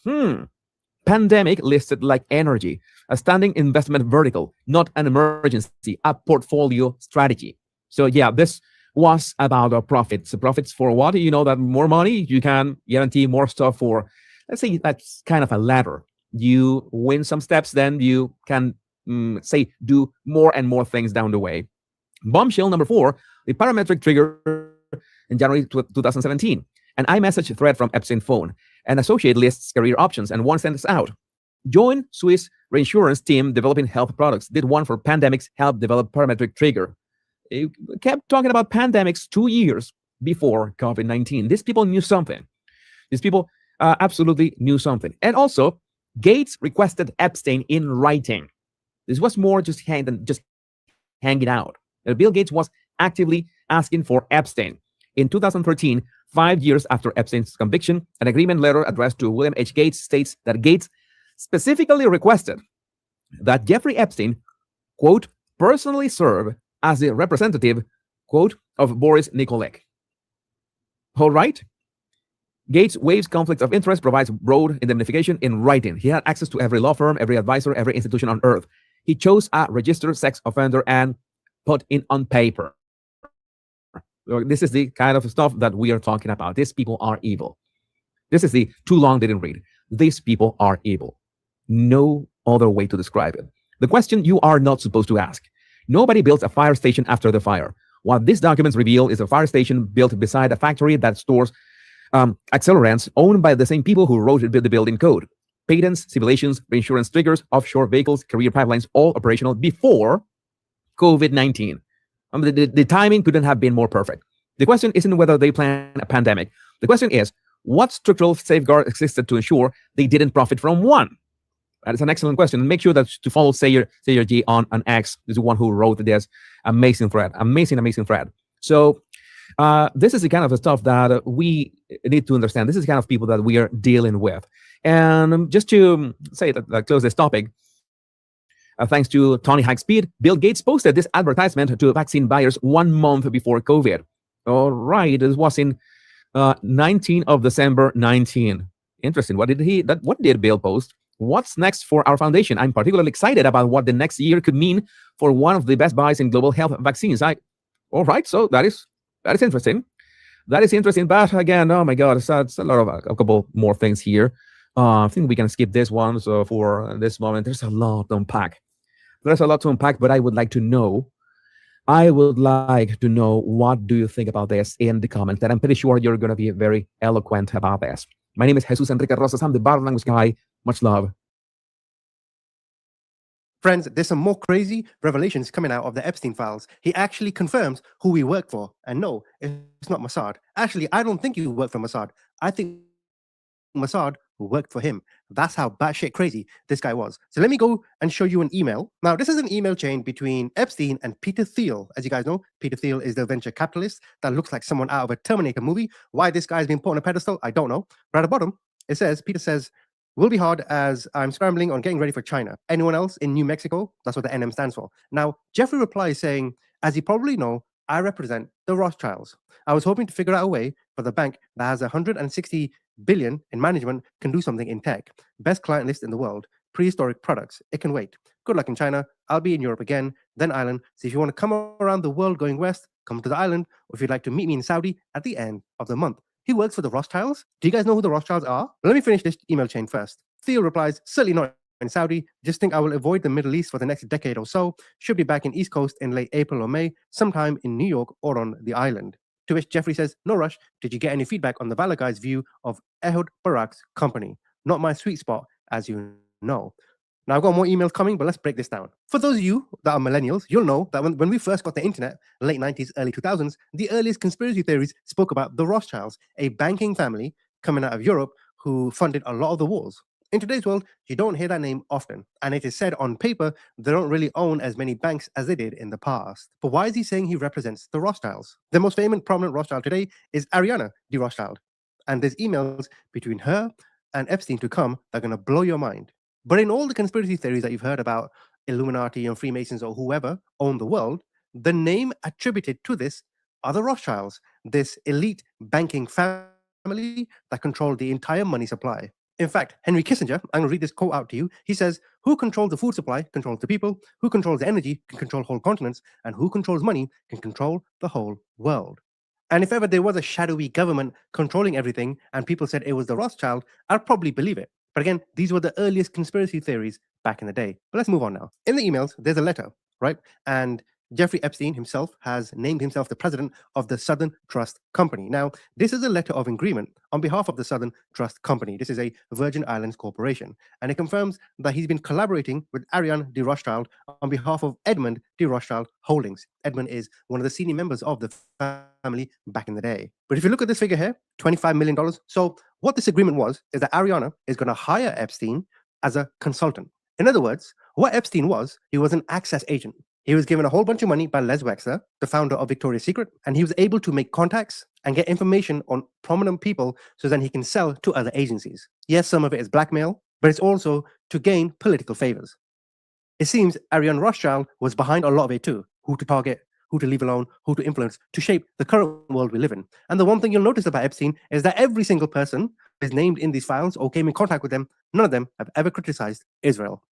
Pandemic listed like energy, a standing investment vertical, not an emergency, a portfolio strategy. So yeah, this was about profits. Profits for what? You know that more money, you can guarantee more stuff for, let's say that's kind of a ladder. You win some steps, then you can say do more and more things down the way. Bombshell number four, the parametric trigger in January 2017. An iMessage thread from Epstein phone. An associate lists career options and one stands out. Joined Swiss reinsurance team developing health products. Did one for pandemics, helped develop parametric trigger. It kept talking about pandemics 2 years before COVID-19. These people knew something. These people absolutely knew something. And also, Gates requested Epstein in writing. This was more just hanging out. Bill Gates was actively asking for Epstein. In 2013, 5 years after Epstein's conviction, an agreement letter addressed to William H. Gates states that Gates specifically requested that Jeffrey Epstein, quote, personally serve as the representative, quote, of Boris Nikolek. All right. Gates waives conflicts of interest, provides broad indemnification in writing. He had access to every law firm, every advisor, every institution on earth. He chose a registered sex offender and put it on paper. This is the kind of stuff that we are talking about. These people are evil. This is the too long didn't read. These people are evil. No other way to describe it. The question you are not supposed to ask. Nobody builds a fire station after the fire. What these documents reveal is a fire station built beside a factory that stores accelerants owned by the same people who wrote the building code. Patents, simulations, reinsurance triggers, offshore vehicles, career pipelines, all operational before COVID-19. The timing couldn't have been more perfect. The question isn't whether they planned a pandemic. The question is, what structural safeguard existed to ensure they didn't profit from one? That is an excellent question. Make sure that to follow Sayer G on X. This is the one who wrote this amazing thread. Amazing thread. So this is the kind of stuff that we need to understand. This is the kind of people that we are dealing with. And just to say that close this topic, thanks to Tony Hackspeed, Bill Gates posted this advertisement to vaccine buyers 1 month before COVID. All right, this was in 19 of December 19. Interesting. What did Bill post? What's next for our foundation? I'm particularly excited about what the next year could mean for one of the best buys in global health vaccines. All right, so that is interesting. That is interesting, but again, oh my God, it's a lot of a couple more things here. I think we can skip this one. So for this moment, there's a lot to unpack. But I would like to know what do you think about this in the comments. And I'm pretty sure you're going to be very eloquent about this. My name is Jesus Enrique Rosas. I'm the Bar Language Guy. Much love. Friends, there's some more crazy revelations coming out of the Epstein files. He actually confirms who we work for. And no, it's not Mossad. Actually, I don't think you work for Mossad. I think Mossad worked for him. That's how batshit crazy this guy was. So let me go and show you an email. Now, this is an email chain between Epstein and Peter Thiel. As you guys know, Peter Thiel is the venture capitalist that looks like someone out of a Terminator movie. Why this guy's been put on a pedestal, I don't know. But at the bottom, it says, Peter says, will be hard as I'm scrambling on getting ready for China. Anyone else in New Mexico? That's what the NM stands for. Now, Jeffrey replies saying, as you probably know, I represent the Rothschilds. I was hoping to figure out a way for the bank that has 160 billion in management can do something in tech. Best client list in the world. Prehistoric products. It can wait. Good luck in China. I'll be in Europe again, then Ireland. So if you want to come around the world going west, come to the island. Or if you'd like to meet me in Saudi at the end of the month. He works for the Rothschilds. Do you guys know who the Rothschilds are? Let me finish this email chain first. Theo replies, certainly not in Saudi. Just think I will avoid the Middle East for the next decade or so. Should be back in East Coast in late April or May, sometime in New York or on the island. To which Jeffrey says, no rush. Did you get any feedback on the Valor Guy's view of Ehud Barak's company? Not my sweet spot, as you know. Now, I've got more emails coming, but let's break this down. For those of you that are millennials, you'll know that when we first got the internet, late 90s, early 2000s, the earliest conspiracy theories spoke about the Rothschilds, a banking family coming out of Europe who funded a lot of the wars. In today's world, you don't hear that name often, and it is said on paper they don't really own as many banks as they did in the past. But why is he saying he represents the Rothschilds? The most famous prominent Rothschild today is Ariana de Rothschild, and there's emails between her and Epstein to come that are going to blow your mind. But in all the conspiracy theories that you've heard about Illuminati and Freemasons or whoever own the world, the name attributed to this are the Rothschilds, this elite banking family that control the entire money supply. In fact, Henry Kissinger, I'm going to read this quote out to you. He says, who controls the food supply controls the people, who controls the energy can control whole continents, and who controls money can control the whole world. And if ever there was a shadowy government controlling everything and people said it was the Rothschild, I'd probably believe it. But again, these were the earliest conspiracy theories back in the day. But let's move on now. In the emails, there's a letter, right? And Jeffrey Epstein himself has named himself the president of the Southern Trust Company. Now, this is a letter of agreement on behalf of the Southern Trust Company. This is a Virgin Islands corporation, and it confirms that he's been collaborating with Ariane de Rothschild on behalf of Edmund de Rothschild Holdings. Edmund is one of the senior members of the family back in the day. But if you look at this figure here, $25 million. So what this agreement was is that Ariana is going to hire Epstein as a consultant. In other words, what Epstein was, he was an access agent. He was given a whole bunch of money by Les Wexner, the founder of Victoria's Secret, and he was able to make contacts and get information on prominent people so then he can sell to other agencies. Yes, some of it is blackmail, but it's also to gain political favors. It seems Ariane Rothschild was behind a lot of it too. Who to target, who to leave alone, who to influence, to shape the current world we live in. And the one thing you'll notice about Epstein is that every single person who is named in these files or came in contact with them, none of them have ever criticized Israel.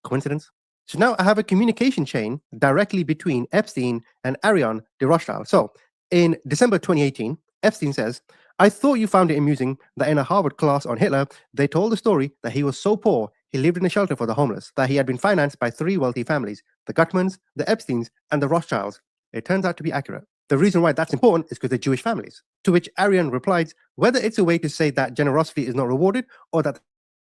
Coincidence? So now I have a communication chain directly between Epstein and Ariane de Rothschild. So in December 2018, Epstein says, I thought you found it amusing that in a Harvard class on Hitler, they told the story that he was so poor, he lived in a shelter for the homeless, that he had been financed by 3 wealthy families, the Gutmans, the Epsteins, and the Rothschilds. It turns out to be accurate. The reason why that's important is because they're Jewish families. To which Ariane replied, whether it's a way to say that generosity is not rewarded or that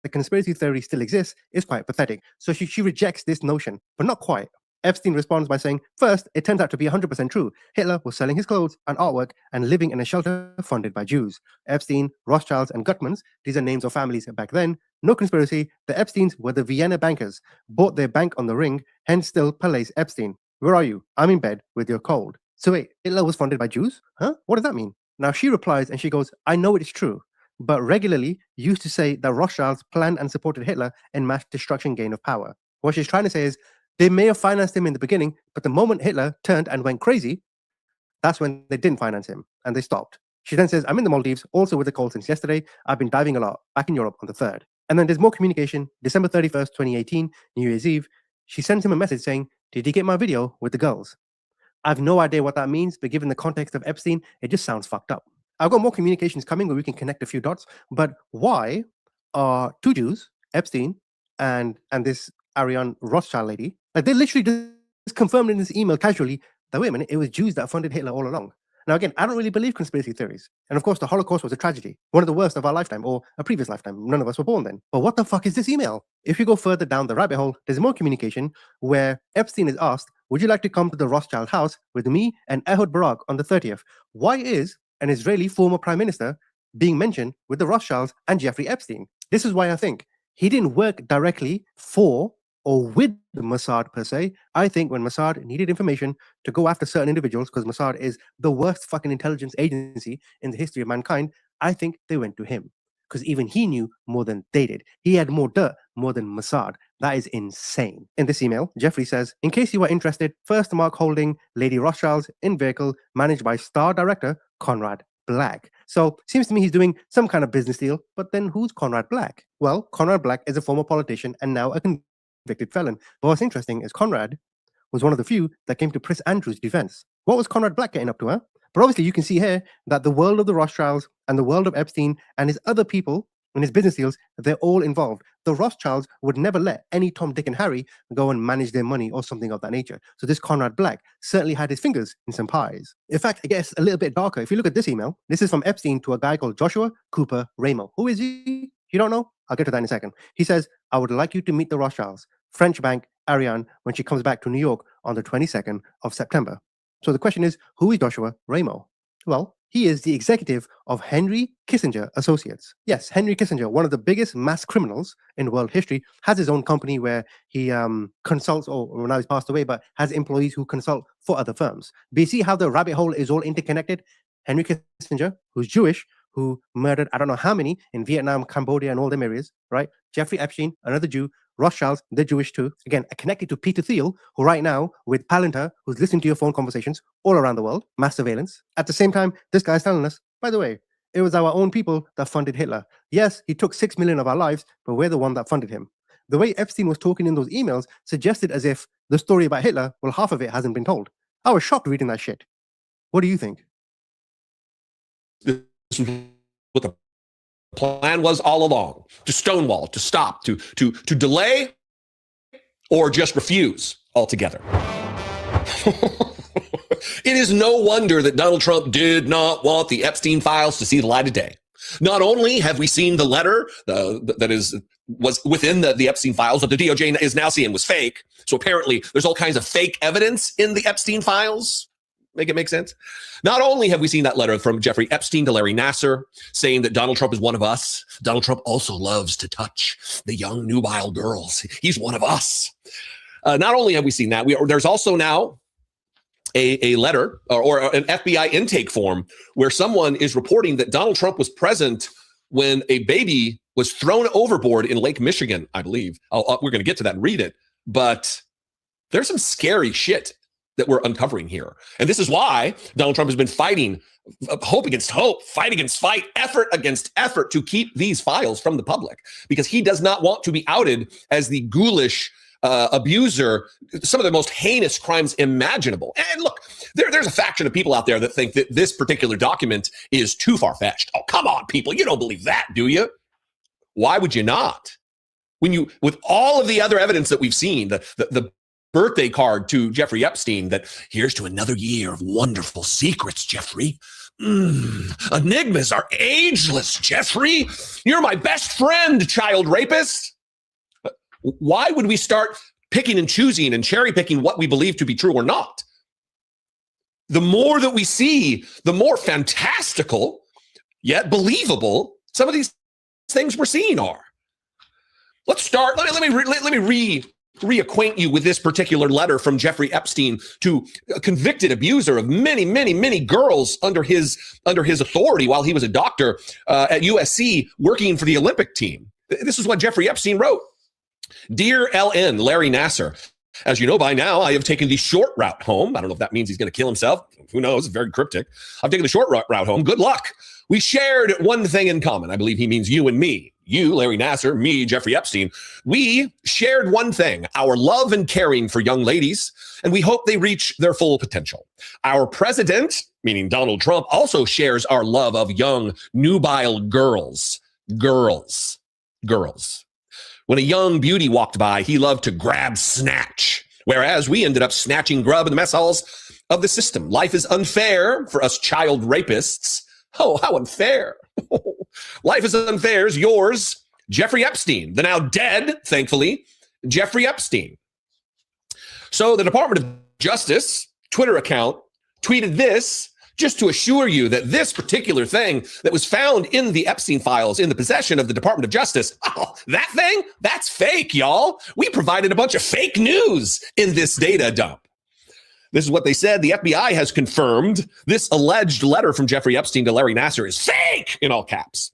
the conspiracy theory still exists is quite pathetic. So she rejects this notion, but not quite. Epstein responds by saying, first, it turns out to be 100% true. Hitler was selling his clothes and artwork and living in a shelter funded by Jews. Epstein, Rothschilds, and Gutmans, these are names of families back then. No conspiracy, the Epsteins were the Vienna bankers, bought their bank on the ring, hence still Palais Epstein. Where are you? I'm in bed with your cold. So wait, Hitler was funded by Jews? Huh? What does that mean? Now she replies and she goes, I know it's true, but regularly used to say that Rothschilds planned and supported Hitler in mass destruction gain of power. What she's trying to say is, they may have financed him in the beginning, but the moment Hitler turned and went crazy, that's when they didn't finance him, and they stopped. She then says, I'm in the Maldives, also with the cold since yesterday. I've been diving a lot, back in Europe on the 3rd. And then there's more communication. December 31st, 2018, New Year's Eve, she sends him a message saying, did you get my video with the girls? I have no idea what that means, but given the context of Epstein, it just sounds fucked up. I've got more communications coming where we can connect a few dots, but why are 2 Jews, Epstein and this Ariane Rothschild lady, like they literally just confirmed in this email casually that, wait a minute, it was Jews that funded Hitler all along. Now, again, I don't really believe conspiracy theories. And of course, the Holocaust was a tragedy, one of the worst of our lifetime, or a previous lifetime. None of us were born then. But what the fuck is this email? If you go further down the rabbit hole, there's more communication where Epstein is asked, would you like to come to the Rothschild house with me and Ehud Barak on the 30th? Why is an Israeli former prime minister being mentioned with the Rothschilds and Jeffrey Epstein? This is why I think he didn't work directly for or with the Mossad per se. I think when Mossad needed information to go after certain individuals, because Mossad is the worst fucking intelligence agency in the history of mankind, I think they went to him. Because even he knew more than they did. He had more dirt, more than Mossad. That is insane. In this email, Jeffrey says, in case you are interested, First Mark Holding, Lady Rothschild's in vehicle managed by star director Conrad Black. So seems to me he's doing some kind of business deal, but then who's Conrad Black? Well, Conrad Black is a former politician and now a convicted felon. But what's interesting is Conrad was one of the few that came to Prince Andrew's defense. What was Conrad Black getting up to, huh? But obviously you can see here that the world of the Rothschilds and the world of Epstein and his other people and his business deals, they're all involved. The Rothschilds would never let any Tom, Dick, and Harry go and manage their money or something of that nature. So this Conrad Black certainly had his fingers in some pies. In fact, it gets a little bit darker. If you look at this email, this is from Epstein to a guy called Joshua Cooper Ramo. Who is he? You don't know? I'll get to that in a second. He says, I would like you to meet the Rothschilds, French bank, Ariane, when she comes back to New York on the 22nd of September. So the question is, who is Joshua Ramo? Well, he is the executive of Henry Kissinger Associates. Yes, Henry Kissinger, one of the biggest mass criminals in world history, has his own company where he consults, or now he's passed away, but has employees who consult for other firms. But you see how the rabbit hole is all interconnected? Henry Kissinger, who's Jewish, who murdered I don't know how many in Vietnam, Cambodia, and all them areas, right? Jeffrey Epstein, another Jew, Rothschilds, they're Jewish too. Again, connected to Peter Thiel, who right now, with Palantir, who's listening to your phone conversations all around the world, mass surveillance. At the same time, this guy's telling us, by the way, it was our own people that funded Hitler. Yes, he took 6 million of our lives, but we're the one that funded him. The way Epstein was talking in those emails suggested as if the story about Hitler, well, half of it hasn't been told. I was shocked reading that shit. What do you think? This is what the plan was all along, to stonewall, to stop, to delay, or just refuse altogether. It is no wonder that Donald Trump did not want the Epstein files to see the light of day. Not only have we seen the letter that was within the Epstein files that the DOJ is now seeing was fake. So apparently there's all kinds of fake evidence in the Epstein files. Make it make sense? Not only have we seen that letter from Jeffrey Epstein to Larry Nassar saying that Donald Trump is one of us, Donald Trump also loves to touch the young nubile girls. He's one of us. Not only have we seen that, there's also now a letter or an FBI intake form where someone is reporting that Donald Trump was present when a baby was thrown overboard in Lake Michigan, I believe. We're going to get to that and read it. But there's some scary shit that we're uncovering here. And this is why Donald Trump has been fighting hope against hope, fight against fight, effort against effort to keep these files from the public, because he does not want to be outed as the ghoulish abuser, some of the most heinous crimes imaginable. And look, there's a faction of people out there that think that this particular document is too far-fetched. Oh, come on, people. You don't believe that, do you? Why would you not? With all of the other evidence that we've seen, the birthday card to Jeffrey Epstein, that here's to another year of wonderful secrets, Jeffrey. Enigmas are ageless, Jeffrey. You're my best friend, child rapist. Why would we start picking and choosing and cherry picking what we believe to be true or not? The more that we see, the more fantastical yet believable some of these things we're seeing are. Let's start. Let me reacquaint you with this particular letter from Jeffrey Epstein to a convicted abuser of many, many, many girls under his authority while he was a doctor at USC working for the Olympic team. This is what Jeffrey Epstein wrote. Dear LN, Larry Nassar, as you know by now, I have taken the short route home. I don't know if that means he's going to kill himself. Who knows? It's very cryptic. I've taken the short route home. Good luck. We shared one thing in common. I believe he means you and me. You, Larry Nassar, me, Jeffrey Epstein. We shared one thing, our love and caring for young ladies, and we hope they reach their full potential. Our president, meaning Donald Trump, also shares our love of young, nubile girls. Girls. When a young beauty walked by, he loved to grab snatch, whereas we ended up snatching grub in the mess halls of the system. Life is unfair for us child rapists. Oh, how unfair. Life is unfair is yours, Jeffrey Epstein, the now dead, thankfully, Jeffrey Epstein. So the Department of Justice Twitter account tweeted this just to assure you that this particular thing that was found in the Epstein files in the possession of the Department of Justice, that thing, that's fake, y'all. We provided a bunch of fake news in this data dump. This is what they said. The FBI has confirmed this alleged letter from Jeffrey Epstein to Larry Nassar is fake, in all caps.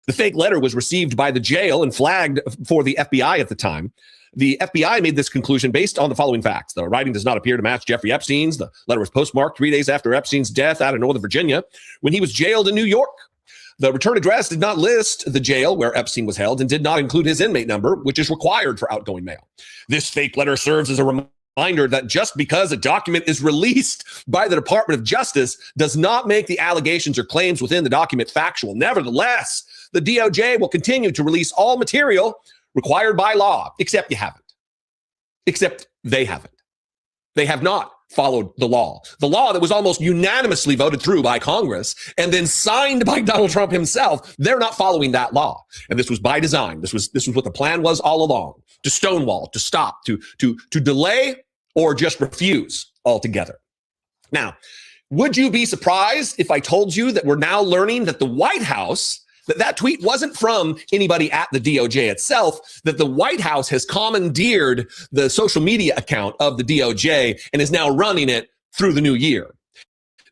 The fake letter was received by the jail and flagged for the FBI at the time. The FBI made this conclusion based on the following facts. The writing does not appear to match Jeffrey Epstein's. The letter was postmarked 3 days after Epstein's death out of Northern Virginia when he was jailed in New York. The return address did not list the jail where Epstein was held and did not include his inmate number, which is required for outgoing mail. This fake letter serves as a reminder that just because a document is released by the Department of Justice does not make the allegations or claims within the document factual. Nevertheless, the DOJ will continue to release all material required by law, except you haven't. Except they haven't. They have not followed the law that was almost unanimously voted through by Congress and then signed by Donald Trump himself. They're not following that law. And this was by design. This was what the plan was all along, to stonewall, to stop, to delay, or just refuse altogether. Now, would you be surprised if I told you that we're now learning that the White House, that tweet wasn't from anybody at the DOJ itself, that the White House has commandeered the social media account of the DOJ and is now running it through the new year?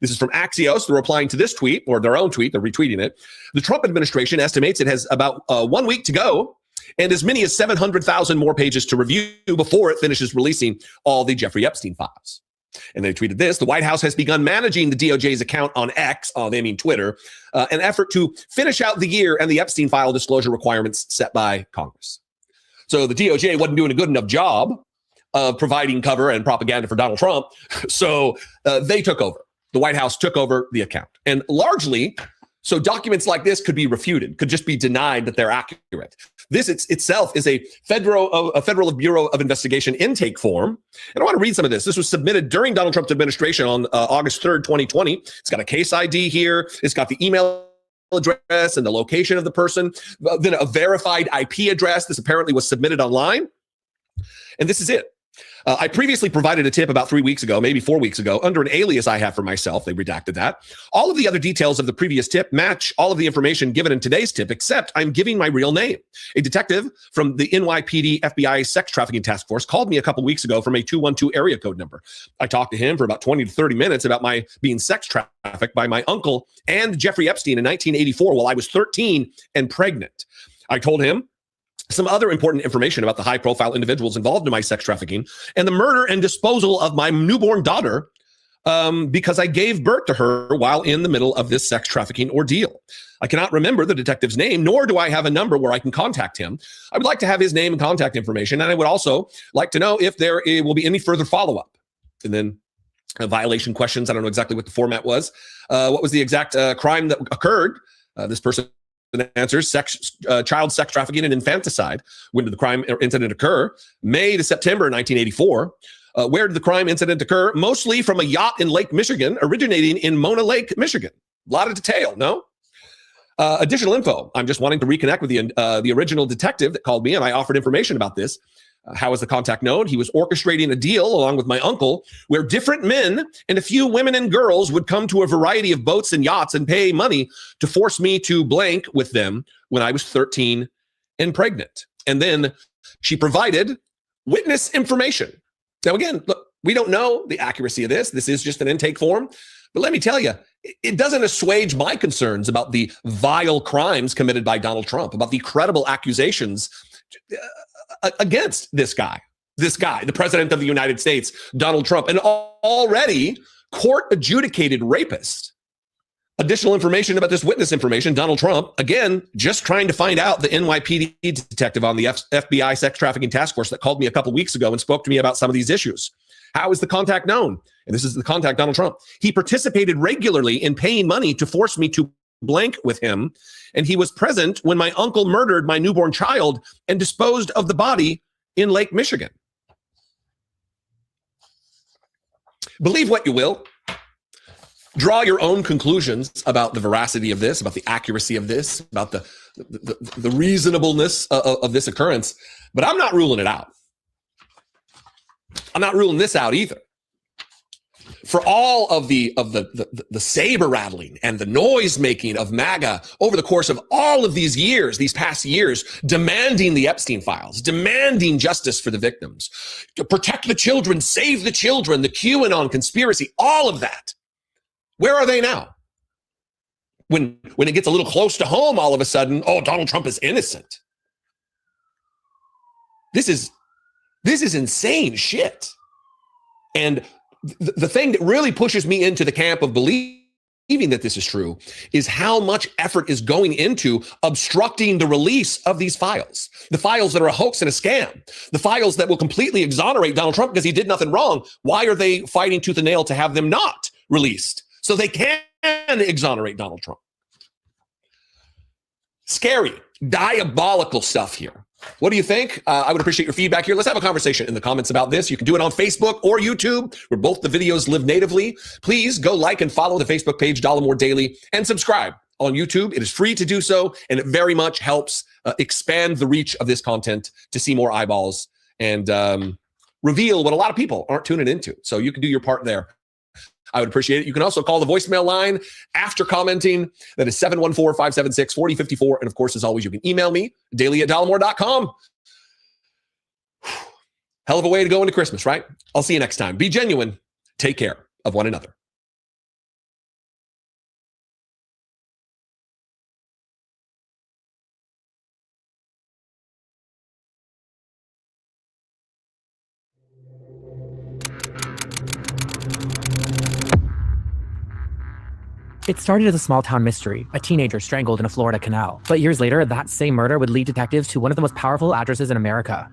This is from Axios. They're replying to this tweet, or their own tweet. They're retweeting it. The Trump administration estimates it has about 1 week to go and as many as 700,000 more pages to review before it finishes releasing all the Jeffrey Epstein files. And they tweeted this: the White House has begun managing the DOJ's account on X, they mean Twitter, an effort to finish out the year and the Epstein file disclosure requirements set by Congress. So the DOJ wasn't doing a good enough job of providing cover and propaganda for Donald Trump. So they took over. The White House took over the account. And largely, So documents like this could be refuted, could just be denied that they're accurate. This itself is a Federal Bureau of Investigation intake form. And I want to read some of this. This was submitted during Donald Trump's administration on August 3rd, 2020. It's got a case ID here. It's got the email address and the location of the person, then a verified IP address. This apparently was submitted online. And this is it. I previously provided a tip about 3 weeks ago, maybe 4 weeks ago, under an alias I have for myself. They redacted that. All of the other details of the previous tip match all of the information given in today's tip, except I'm giving my real name. A detective from the NYPD FBI Sex Trafficking Task Force called me a couple weeks ago from a 212 area code number. I talked to him for about 20 to 30 minutes about my being sex trafficked by my uncle and Jeffrey Epstein in 1984 while I was 13 and pregnant. I told him some other important information about the high-profile individuals involved in my sex trafficking and the murder and disposal of my newborn daughter because I gave birth to her while in the middle of this sex trafficking ordeal. I cannot remember the detective's name, nor do I have a number where I can contact him. I would like to have his name and contact information, and I would also like to know if there will be any further follow-up. And then violation questions. I don't know exactly what the format was. What was the exact crime that occurred? This person answers child sex trafficking and infanticide. When did the crime or incident occur? May to September 1984. Where did the crime incident occur? Mostly from a yacht in Lake Michigan, originating in Mona Lake, Michigan. A lot of detail, no? Additional info. I'm just wanting to reconnect with the original detective that called me, and I offered information about this. How is the contact known? He was orchestrating a deal along with my uncle where different men and a few women and girls would come to a variety of boats and yachts and pay money to force me to blank with them when I was 13 and pregnant. And then she provided witness information. Now, again, look, we don't know the accuracy of this. This is just an intake form. But let me tell you, it doesn't assuage my concerns about the vile crimes committed by Donald Trump, about the credible accusations against this guy, the president of the United States, Donald Trump, an already court adjudicated rapist. Additional information about this witness information, Donald Trump, again, just trying to find out the NYPD detective on the FBI Sex Trafficking Task Force that called me a couple weeks ago and spoke to me about some of these issues. How is the contact known? And this is the contact, Donald Trump. He participated regularly in paying money to force me to blank with him, and he was present when my uncle murdered my newborn child and disposed of the body in Lake Michigan. Believe what you will. Draw your own conclusions about the veracity of this, about the accuracy of this, about the reasonableness of this occurrence. But I'm not ruling it out. I'm not ruling this out either. For all of the saber rattling and the noise making of MAGA over the course of all of these years, these past years, demanding the Epstein files, demanding justice for the victims, to protect the children, save the children, the QAnon conspiracy, all of that. Where are they now? When it gets a little close to home, all of a sudden, oh, Donald Trump is innocent. This is insane shit. And the thing that really pushes me into the camp of believing that this is true is how much effort is going into obstructing the release of these files. The files that are a hoax and a scam. The files that will completely exonerate Donald Trump because he did nothing wrong. Why are they fighting tooth and nail to have them not released so they can exonerate Donald Trump? Scary, diabolical stuff here. What do you think? I would appreciate your feedback here. Let's have a conversation in the comments about this. You can do it on Facebook or YouTube, where both the videos live natively. Please go like and follow the Facebook page, Dollemore Daily, and subscribe on YouTube. It is free to do so, and it very much helps expand the reach of this content to see more eyeballs and reveal what a lot of people aren't tuning into. So you can do your part there. I would appreciate it. You can also call the voicemail line after commenting. That is 714-576-4054. And of course, as always, you can email me, daily@dollemore.com. Hell of a way to go into Christmas, right? I'll see you next time. Be genuine. Take care of one another. It started as a small-town mystery, a teenager strangled in a Florida canal. But years later, that same murder would lead detectives to one of the most powerful addresses in America.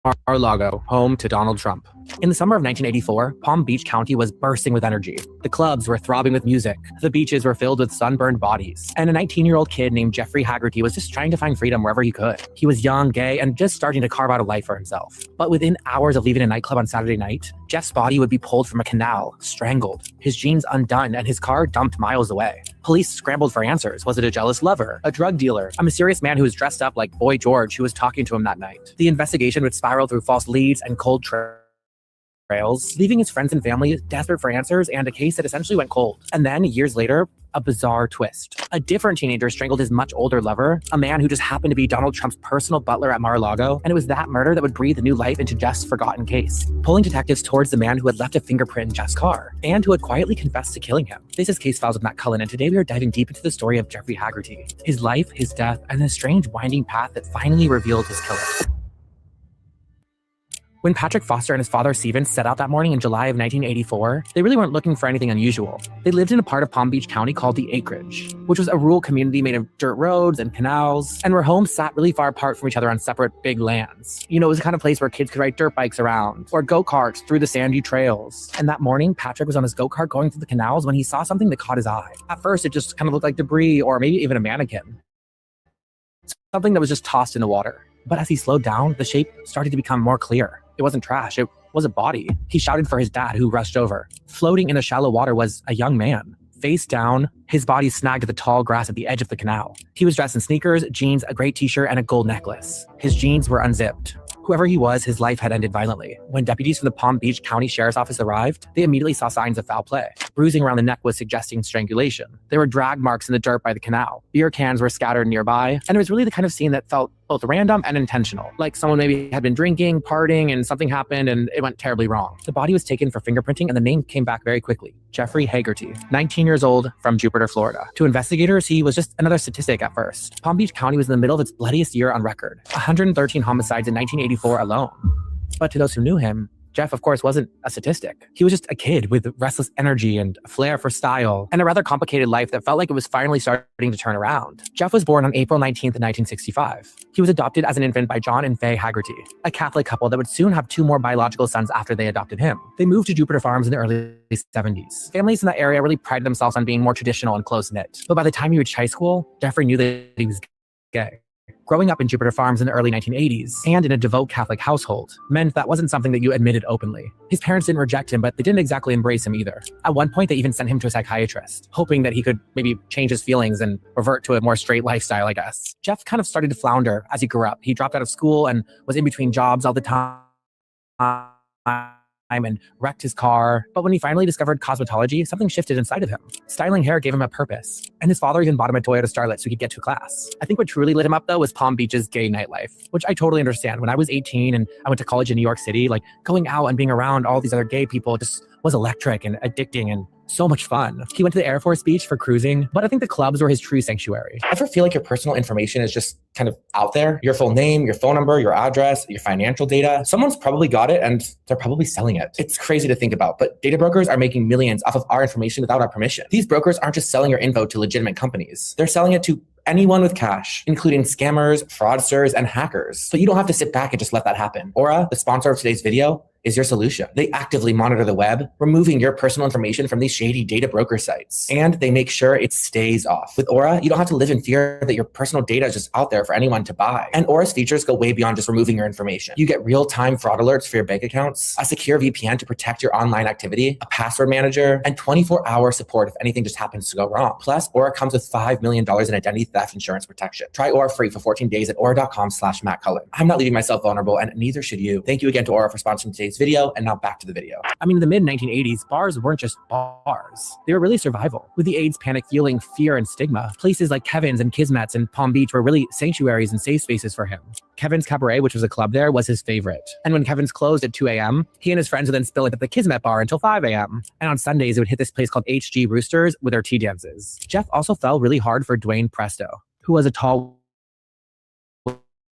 Mar-a-Lago, home to Donald Trump. In the summer of 1984, Palm Beach County was bursting with energy. The clubs were throbbing with music, the beaches were filled with sunburned bodies, and a 19-year-old kid named Jeffrey Haggerty was just trying to find freedom wherever he could. He was young, gay, and just starting to carve out a life for himself. But within hours of leaving a nightclub on Saturday night, Jeff's body would be pulled from a canal, strangled, his jeans undone, and his car dumped miles away. Police scrambled for answers. Was it a jealous lover, a drug dealer, a mysterious man who was dressed up like Boy George who was talking to him that night? The investigation would spiral through false leads and cold trails, leaving his friends and family desperate for answers and a case that essentially went cold. And then, years later, a bizarre twist. A different teenager strangled his much older lover, a man who just happened to be Donald Trump's personal butler at Mar-a-Lago, and it was that murder that would breathe a new life into Jeff's forgotten case, pulling detectives towards the man who had left a fingerprint in Jeff's car, and who had quietly confessed to killing him. This is Case Files with Matt Cullen, and today we are diving deep into the story of Jeffrey Haggerty, his life, his death, and the strange winding path that finally revealed his killer. When Patrick Foster and his father Stephen set out that morning in July of 1984, they really weren't looking for anything unusual. They lived in a part of Palm Beach County called the Acreage, which was a rural community made of dirt roads and canals, and where homes sat really far apart from each other on separate big lands. You know, it was the kind of place where kids could ride dirt bikes around, or go-karts through the sandy trails. And that morning, Patrick was on his go-kart going through the canals when he saw something that caught his eye. At first, it just kind of looked like debris, or maybe even a mannequin. Something that was just tossed in the water. But as he slowed down, the shape started to become more clear. It wasn't trash, it was a body. He shouted for his dad, who rushed over. Floating in the shallow water was a young man. Face down, his body snagged at the tall grass at the edge of the canal. He was dressed in sneakers, jeans, a gray t-shirt, and a gold necklace. His jeans were unzipped. Whoever he was, his life had ended violently. When deputies from the Palm Beach County Sheriff's Office arrived, they immediately saw signs of foul play. Bruising around the neck was suggesting strangulation. There were drag marks in the dirt by the canal. Beer cans were scattered nearby, and it was really the kind of scene that felt both random and intentional. Like someone maybe had been drinking, partying, and something happened and it went terribly wrong. The body was taken for fingerprinting and the name came back very quickly. Jeffrey Haggerty, 19 years old, from Jupiter, Florida. To investigators, he was just another statistic at first. Palm Beach County was in the middle of its bloodiest year on record. 113 homicides in 1984 alone. But to those who knew him, Jeff, of course, wasn't a statistic. He was just a kid with restless energy and a flair for style and a rather complicated life that felt like it was finally starting to turn around. Jeff was born on April 19th, 1965. He was adopted as an infant by John and Faye Haggerty, a Catholic couple that would soon have 2 more biological sons after they adopted him. They moved to Jupiter Farms in the early 70s. Families in that area really prided themselves on being more traditional and close-knit. But by the time he reached high school, Jeffrey knew that he was gay. Growing up in Jupiter Farms in the early 1980s, and in a devout Catholic household, meant that wasn't something that you admitted openly. His parents didn't reject him, but they didn't exactly embrace him either. At one point, they even sent him to a psychiatrist, hoping that he could maybe change his feelings and revert to a more straight lifestyle, I guess. Jeff kind of started to flounder as he grew up. He dropped out of school and was in between jobs all the time. And wrecked his car. But when he finally discovered cosmetology, something shifted inside of him. Styling hair gave him a purpose. And his father even bought him a Toyota Starlet so he could get to class. I think what truly lit him up, though, was Palm Beach's gay nightlife, which I totally understand. When I was 18 and I went to college in New York City, like going out and being around all these other gay people just was electric and addicting and so much fun. He went to the Air Force Beach for cruising, but I think the clubs were his true sanctuary. Ever feel like your personal information is just kind of out there? Your full name, your phone number, your address, your financial data. Someone's probably got it and they're probably selling it. It's crazy to think about, but data brokers are making millions off of our information without our permission. These brokers aren't just selling your info to legitimate companies. They're selling it to anyone with cash, including scammers, fraudsters, and hackers. So you don't have to sit back and just let that happen. Aura, the sponsor of today's video, is your solution. They actively monitor the web, removing your personal information from these shady data broker sites. And they make sure it stays off. With Aura, you don't have to live in fear that your personal data is just out there for anyone to buy. And Aura's features go way beyond just removing your information. You get real-time fraud alerts for your bank accounts, a secure VPN to protect your online activity, a password manager, and 24-hour support if anything just happens to go wrong. Plus, Aura comes with $5 million in identity theft insurance protection. Try Aura free for 14 days at aura.com/Matt Cullen. I'm not leaving myself vulnerable, and neither should you. Thank you again to Aura for sponsoring today's video, and now back to the video. I mean, in the mid-1980s, bars weren't just bars. They were really survival. With the AIDS panic fueling fear and stigma, places like Kevin's and Kismet's and Palm Beach were really sanctuaries and safe spaces for him. Kevin's Cabaret, which was a club there, was his favorite. And when Kevin's closed at 2 a.m., he and his friends would then spill it at the Kismet bar until 5 a.m. And on Sundays, they would hit this place called HG Roosters with their tea dances. Jeff also fell really hard for Dwayne Presto, who was a tall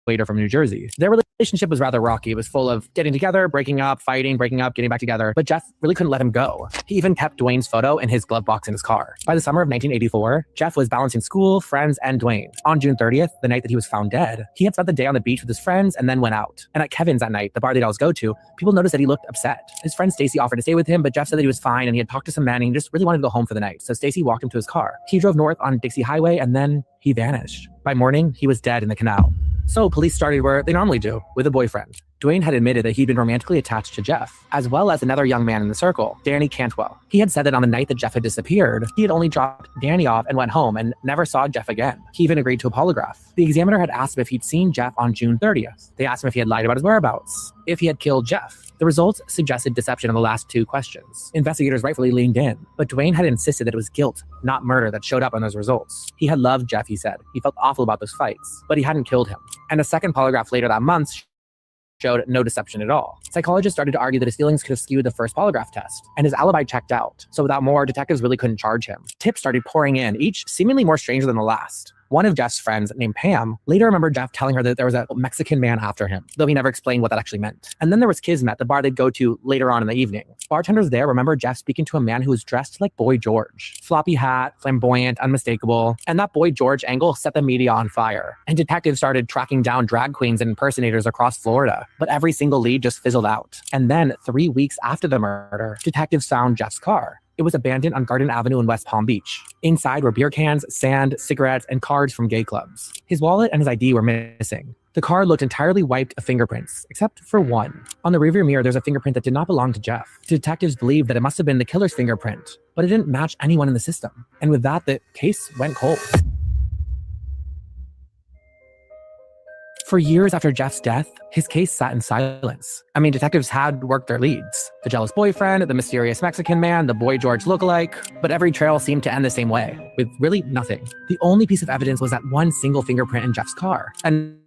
waiter from New Jersey. Their relationship was rather rocky. It was full of getting together, breaking up, fighting, breaking up, getting back together. But Jeff really couldn't let him go. He even kept Dwayne's photo in his glove box in his car. By the summer of 1984, Jeff was balancing school, friends, and Dwayne. On June 30th, the night that he was found dead, he had spent the day on the beach with his friends and then went out. And at Kevin's that night, the bar they'd always go to, people noticed that he looked upset. His friend Stacy offered to stay with him, but Jeff said that he was fine and he had talked to some men and he just really wanted to go home for the night. So Stacy walked him to his car. He drove north on Dixie Highway and then he vanished. By morning, he was dead in the canal. So police started where they normally do, with a boyfriend. Dwayne had admitted that he'd been romantically attached to Jeff, as well as another young man in the circle, Danny Cantwell. He had said that on the night that Jeff had disappeared, he had only dropped Danny off and went home and never saw Jeff again. He even agreed to a polygraph. The examiner had asked him if he'd seen Jeff on June 30th. They asked him if he had lied about his whereabouts, if he had killed Jeff. The results suggested deception on the last two questions. Investigators rightfully leaned in, but Dwayne had insisted that it was guilt, not murder, that showed up on those results. He had loved Jeff, he said. He felt awful about those fights, but he hadn't killed him. And a second polygraph later that month showed no deception at all. Psychologists started to argue that his feelings could have skewed the first polygraph test, and his alibi checked out. So without more, detectives really couldn't charge him. Tips started pouring in, each seemingly more strange than the last. One of Jeff's friends, named Pam, later remembered Jeff telling her that there was a Mexican man after him, though he never explained what that actually meant. And then there was Kismet, the bar they'd go to later on in the evening. Bartenders there remember Jeff speaking to a man who was dressed like Boy George. Floppy hat, flamboyant, unmistakable. And that Boy George angle set the media on fire. And detectives started tracking down drag queens and impersonators across Florida. But every single lead just fizzled out. And then, 3 weeks after the murder, detectives found Jeff's car. It was abandoned on Garden Avenue in West Palm Beach. Inside were beer cans, sand, cigarettes, and cards from gay clubs. His wallet and his ID were missing. The car looked entirely wiped of fingerprints, except for one. On the rearview mirror, there's a fingerprint that did not belong to Jeff. Detectives believed that it must have been the killer's fingerprint, but it didn't match anyone in the system. And with that, the case went cold. For years after Jeff's death, his case sat in silence. I mean, detectives had worked their leads. The jealous boyfriend, the mysterious Mexican man, the Boy George lookalike, but every trail seemed to end the same way, with really nothing. The only piece of evidence was that one single fingerprint in Jeff's car. And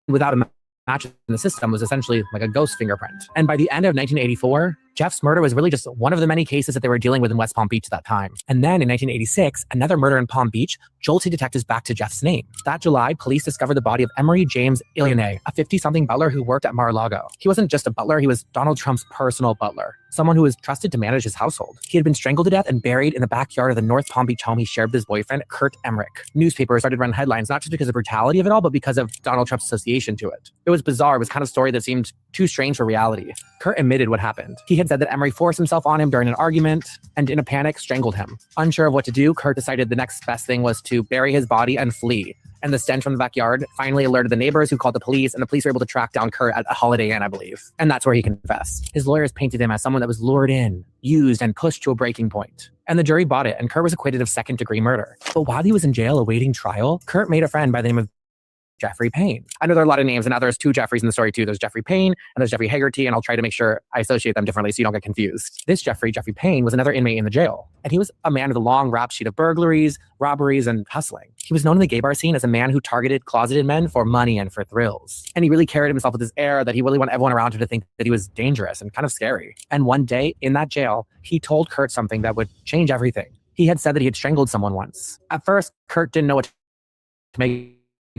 without a match in the system was essentially like a ghost fingerprint. And by the end of 1984, Jeff's murder was really just one of the many cases that they were dealing with in West Palm Beach at that time. And then in 1986, another murder in Palm Beach jolted detectives back to Jeff's name. That July, police discovered the body of Emery James Illionet, a 50-something butler who worked at Mar-a-Lago. He wasn't just a butler, he was Donald Trump's personal butler, someone who was trusted to manage his household. He had been strangled to death and buried in the backyard of the North Palm Beach home he shared with his boyfriend, Kurt Emmerich. Newspapers started running headlines, not just because of the brutality of it all, but because of Donald Trump's association to it. It was bizarre. It was kind of a story that seemed too strange for reality. Kurt admitted what happened. He had said that Emery forced himself on him during an argument and in a panic strangled him. Unsure of what to do, Kurt decided the next best thing was to bury his body and flee. And the stench from the backyard finally alerted the neighbors, who called the police, and the police were able to track down Kurt at a Holiday Inn, I believe. And that's where he confessed. His lawyers painted him as someone that was lured in, used, and pushed to a breaking point. And the jury bought it, and Kurt was acquitted of second-degree murder. But while he was in jail awaiting trial, Kurt made a friend by the name of Jeffrey Payne. I know there are a lot of names, and now there's two Jeffreys in the story too. There's Jeffrey Payne and there's Jeffrey Haggerty, and I'll try to make sure I associate them differently so you don't get confused. This Jeffrey Payne, was another inmate in the jail, and he was a man with a long rap sheet of burglaries, robberies, and hustling. He was known in the gay bar scene as a man who targeted closeted men for money and for thrills. And he really carried himself with this air that he really wanted everyone around him to think that he was dangerous and kind of scary. And one day in that jail, he told Kurt something that would change everything. He had said that he had strangled someone once. At first, Kurt didn't know what to make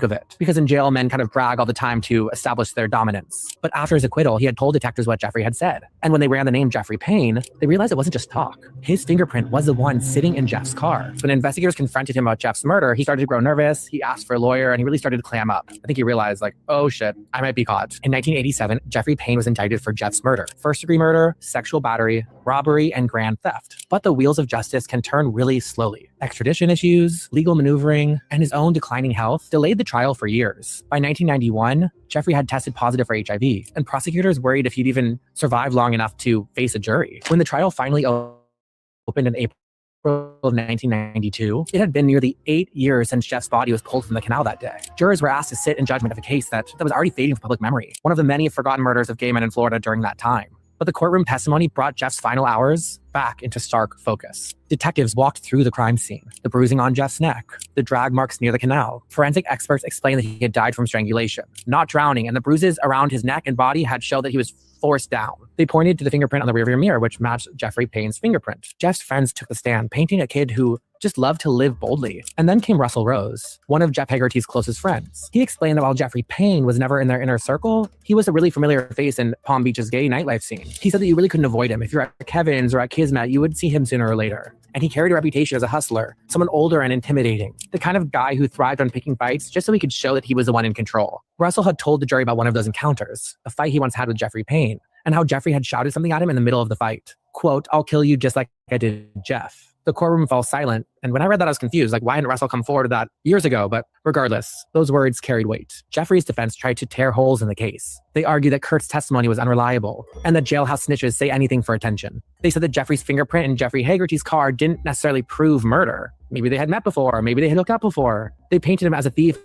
of it, because in jail, men kind of brag all the time to establish their dominance. But after his acquittal, he had told detectives what Jeffrey had said. And when they ran the name Jeffrey Payne, they realized it wasn't just talk. His fingerprint was the one sitting in Jeff's car. So when investigators confronted him about Jeff's murder, he started to grow nervous. He asked for a lawyer, and he really started to clam up. I think he realized, like, oh shit, I might be caught. In 1987, Jeffrey Payne was indicted for Jeff's murder: first-degree murder, sexual battery, robbery, and grand theft. But the wheels of justice can turn really slowly. Extradition issues, legal maneuvering, and his own declining health delayed the trial for years. By 1991, Jeffrey had tested positive for HIV, and prosecutors worried if he'd even survive long enough to face a jury. When the trial finally opened in April of 1992, it had been nearly 8 years since Jeff's body was pulled from the canal that day. Jurors were asked to sit in judgment of a case that was already fading from public memory, one of the many forgotten murders of gay men in Florida during that time. But the courtroom testimony brought Jeff's final hours back into stark focus. Detectives walked through the crime scene, the bruising on Jeff's neck, the drag marks near the canal. Forensic experts explained that he had died from strangulation, not drowning, and the bruises around his neck and body had shown that he was forced down. They pointed to the fingerprint on the rearview mirror, which matched Jeffrey Payne's fingerprint. Jeff's friends took the stand, painting a kid who just loved to live boldly. And then came Russell Rose, one of Jeff Haggerty's closest friends. He explained that while Jeffrey Payne was never in their inner circle, he was a really familiar face in Palm Beach's gay nightlife scene. He said that you really couldn't avoid him. If you're at Kevin's or at Kismet, you would see him sooner or later. And he carried a reputation as a hustler, someone older and intimidating, the kind of guy who thrived on picking fights just so he could show that he was the one in control. Russell had told the jury about one of those encounters, a fight he once had with Jeffrey Payne, and how Jeffrey had shouted something at him in the middle of the fight. Quote, "I'll kill you just like I did Jeff." The courtroom fell silent, and when I read that, I was confused. Like, why hadn't Russell come forward with that years ago? But regardless, those words carried weight. Jeffrey's defense tried to tear holes in the case. They argued that Kurt's testimony was unreliable, and that jailhouse snitches say anything for attention. They said that Jeffrey's fingerprint in Jeffrey Haggerty's car didn't necessarily prove murder. Maybe they had met before, maybe they had hooked up before. They painted him as a thief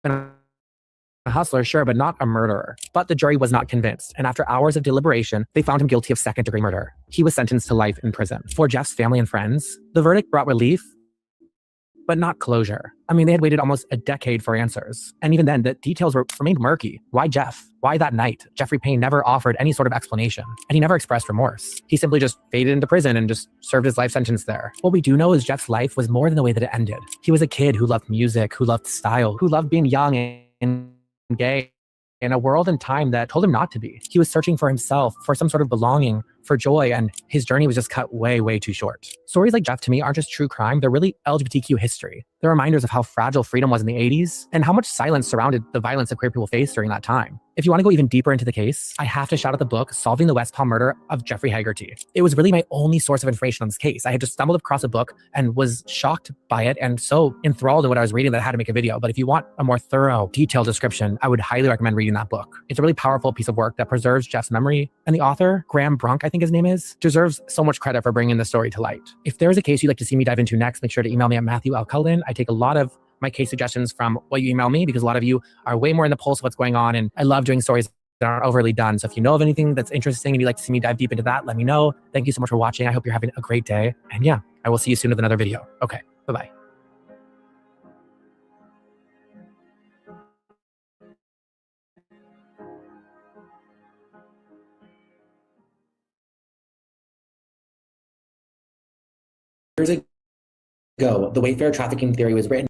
and a hustler, sure, but not a murderer. But the jury was not convinced, and after hours of deliberation, they found him guilty of second-degree murder. He was sentenced to life in prison. For Jeff's family and friends, the verdict brought relief, but not closure. I mean, they had waited almost a decade for answers. And even then, the details remained murky. Why Jeff? Why that night? Jeffrey Payne never offered any sort of explanation, and he never expressed remorse. He simply just faded into prison and just served his life sentence there. What we do know is Jeff's life was more than the way that it ended. He was a kid who loved music, who loved style, who loved being young and gay in a world and time that told him not to be. He was searching for himself, for some sort of belonging, for joy, and his journey was just cut way, way too short. Stories like Jeff, to me, aren't just true crime, they're really LGBTQ history. They're reminders of how fragile freedom was in the 80s and how much silence surrounded the violence that queer people faced during that time. If you want to go even deeper into the case, I have to shout out the book, Solving the West Palm Murder of Jeffrey Haggerty. It was really my only source of information on this case. I had just stumbled across a book and was shocked by it and so enthralled in what I was reading that I had to make a video. But if you want a more thorough, detailed description, I would highly recommend reading that book. It's a really powerful piece of work that preserves Jeff's memory, and the author, Graham Brunk, I think his name is, deserves so much credit for bringing the story to light. If there's a case you'd like to see me dive into next, make sure to email me at Matthew L. Cullen. I take a lot of my case suggestions from what you email me because a lot of you are way more in the pulse of what's going on, and I love doing stories that aren't overly done. So if you know of anything that's interesting and you'd like to see me dive deep into that, let me know. Thank you so much for watching. I hope you're having a great day. And yeah, I will see you soon with another video. Okay, bye-bye. Years ago, the Wayfair trafficking theory was written